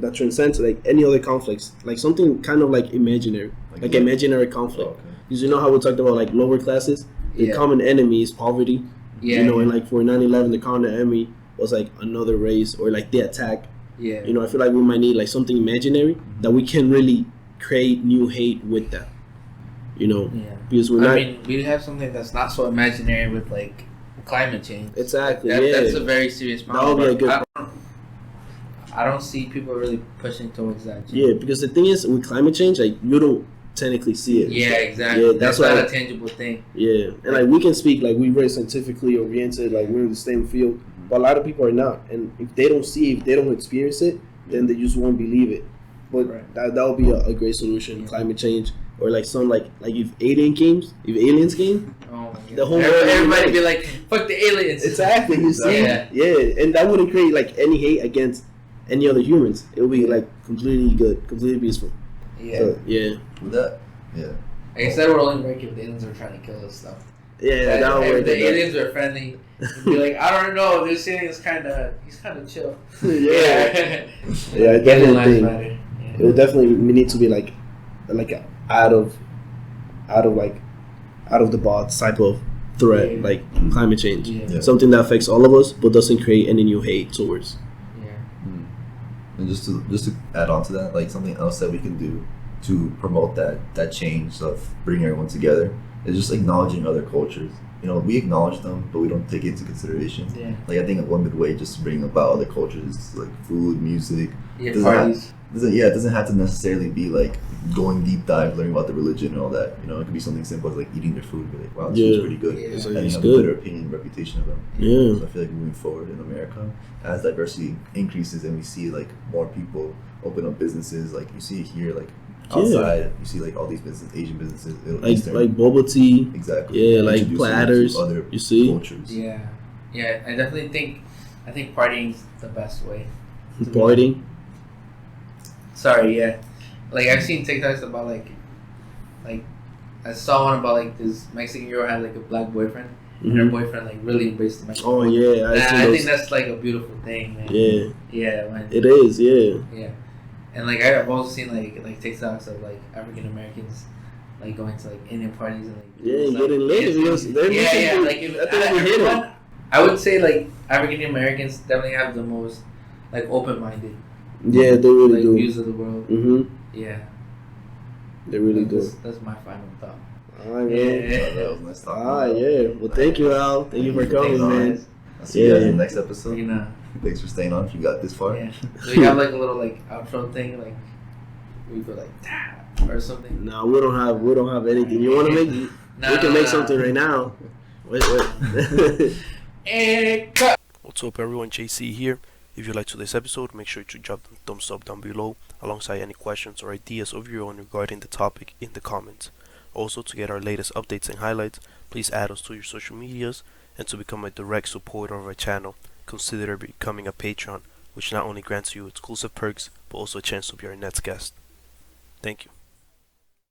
Speaker 3: that transcends like any other conflicts, like something kind of like imaginary, like imaginary conflict.
Speaker 1: Oh, okay.
Speaker 3: Because you know how we talked about like lower classes, the common enemy is poverty.
Speaker 2: Yeah.
Speaker 3: And like for 9/11, the common enemy was like another race or like the attack.
Speaker 2: Yeah.
Speaker 3: I feel like we might need like something imaginary that we can really create new hate with that.
Speaker 2: Yeah.
Speaker 3: Because we're not.
Speaker 2: I mean, we have something that's not so imaginary with like climate change.
Speaker 3: Exactly.
Speaker 2: That's a very serious problem.
Speaker 3: That would be a good.
Speaker 2: I don't see people really pushing towards that.
Speaker 3: Yeah, because the thing is with climate change, like you don't technically see it.
Speaker 2: Yeah, exactly.
Speaker 3: Yeah,
Speaker 2: that's
Speaker 3: why-
Speaker 2: not a tangible thing.
Speaker 3: Yeah, and like we can speak like we're very scientifically oriented, like we're in the same field, but a lot of people are not. And if they don't see, if they don't experience it, then they just won't believe it. But that would be a great solution. Climate change, or like some like if aliens came,
Speaker 2: Oh my God.
Speaker 3: the whole world
Speaker 2: Everybody
Speaker 3: would
Speaker 2: be like, "Fuck the aliens."
Speaker 3: exactly. You see,
Speaker 2: Yeah.
Speaker 3: and that wouldn't create like any hate against any other humans. It would be like completely good, completely peaceful.
Speaker 2: Yeah.
Speaker 3: So, yeah.
Speaker 1: With that, yeah.
Speaker 2: Like I said, we're only working if the aliens are trying to kill us stuff.
Speaker 3: Yeah, that would
Speaker 2: If
Speaker 3: work.
Speaker 2: the aliens are friendly, you'd be like, I don't know, this alien is he's kind of chill.
Speaker 3: Yeah, I
Speaker 2: Alien
Speaker 3: definitely
Speaker 2: lives
Speaker 3: think
Speaker 2: matter. Yeah.
Speaker 3: it would definitely need to be like out of the box type of threat, like climate change,
Speaker 2: Yeah.
Speaker 3: something that affects all of us but doesn't create any new hate towards.
Speaker 1: And just to add on to that, like something else that we can do to promote that change of bringing everyone together is just acknowledging other cultures. We acknowledge them, but we don't take it into consideration.
Speaker 2: Yeah.
Speaker 1: Like I think one good way just to bring about other cultures is like food, music,
Speaker 2: Yeah,
Speaker 1: doesn't
Speaker 2: parties.
Speaker 1: it doesn't have to necessarily be like going deep dive, learning about the religion and all that. You know, it could be something simple as like eating their food. Be like, wow, this food's pretty good,
Speaker 2: Yeah.
Speaker 3: It's
Speaker 1: and
Speaker 3: like,
Speaker 1: you
Speaker 3: it's
Speaker 1: have a
Speaker 3: good.
Speaker 1: better opinion, reputation of them.
Speaker 3: Yeah.
Speaker 1: So I feel like moving forward in America, as diversity increases and we see like more people open up businesses, like you see it here, like outside, you see like all these Asian businesses,
Speaker 3: Like bubble tea.
Speaker 1: exactly,
Speaker 3: Yeah, like
Speaker 1: introducing
Speaker 3: platters.
Speaker 1: to other
Speaker 3: You see?
Speaker 1: cultures.
Speaker 2: Yeah, yeah. I definitely think partying's the best way.
Speaker 3: Partying.
Speaker 2: Sorry, yeah. Like I've seen TikToks about like I saw one about like this Mexican girl had like a black boyfriend, and her boyfriend like really embraced the Mexican.
Speaker 3: Oh yeah,
Speaker 2: I think that's like a beautiful thing, man.
Speaker 3: Yeah.
Speaker 2: Yeah, man.
Speaker 3: It is. Yeah.
Speaker 2: Yeah, and like I've also seen like TikToks of like African Americans like going to like Indian parties and like
Speaker 3: Yeah, getting lit.
Speaker 2: Yeah, like everyone, I would say like African Americans definitely have the most like open-minded.
Speaker 3: Yeah, they really
Speaker 2: like,
Speaker 3: do.
Speaker 2: views of the world. Yeah,
Speaker 3: They really do.
Speaker 2: That's my final thought.
Speaker 3: All right, man.
Speaker 2: Yeah.
Speaker 1: That was nice talking.
Speaker 3: Ah, yeah. Well, thank you, Al. Thank you for coming, man.
Speaker 1: I'll see you guys in the next episode.
Speaker 2: You know.
Speaker 1: Thanks for staying on if you got this far.
Speaker 2: Yeah. So you have like a little like outro thing, like we go like or something.
Speaker 3: No, we don't have anything. You want to make? We can make something right now. Wait.
Speaker 2: And cut.
Speaker 4: What's up, everyone? JC here. If you liked today's episode, make sure to drop the thumbs up down below, alongside any questions or ideas of your own regarding the topic in the comments. Also, to get our latest updates and highlights, please add us to your social medias, and to become a direct supporter of our channel, consider becoming a patron, which not only grants you exclusive perks, but also a chance to be our next guest. Thank you.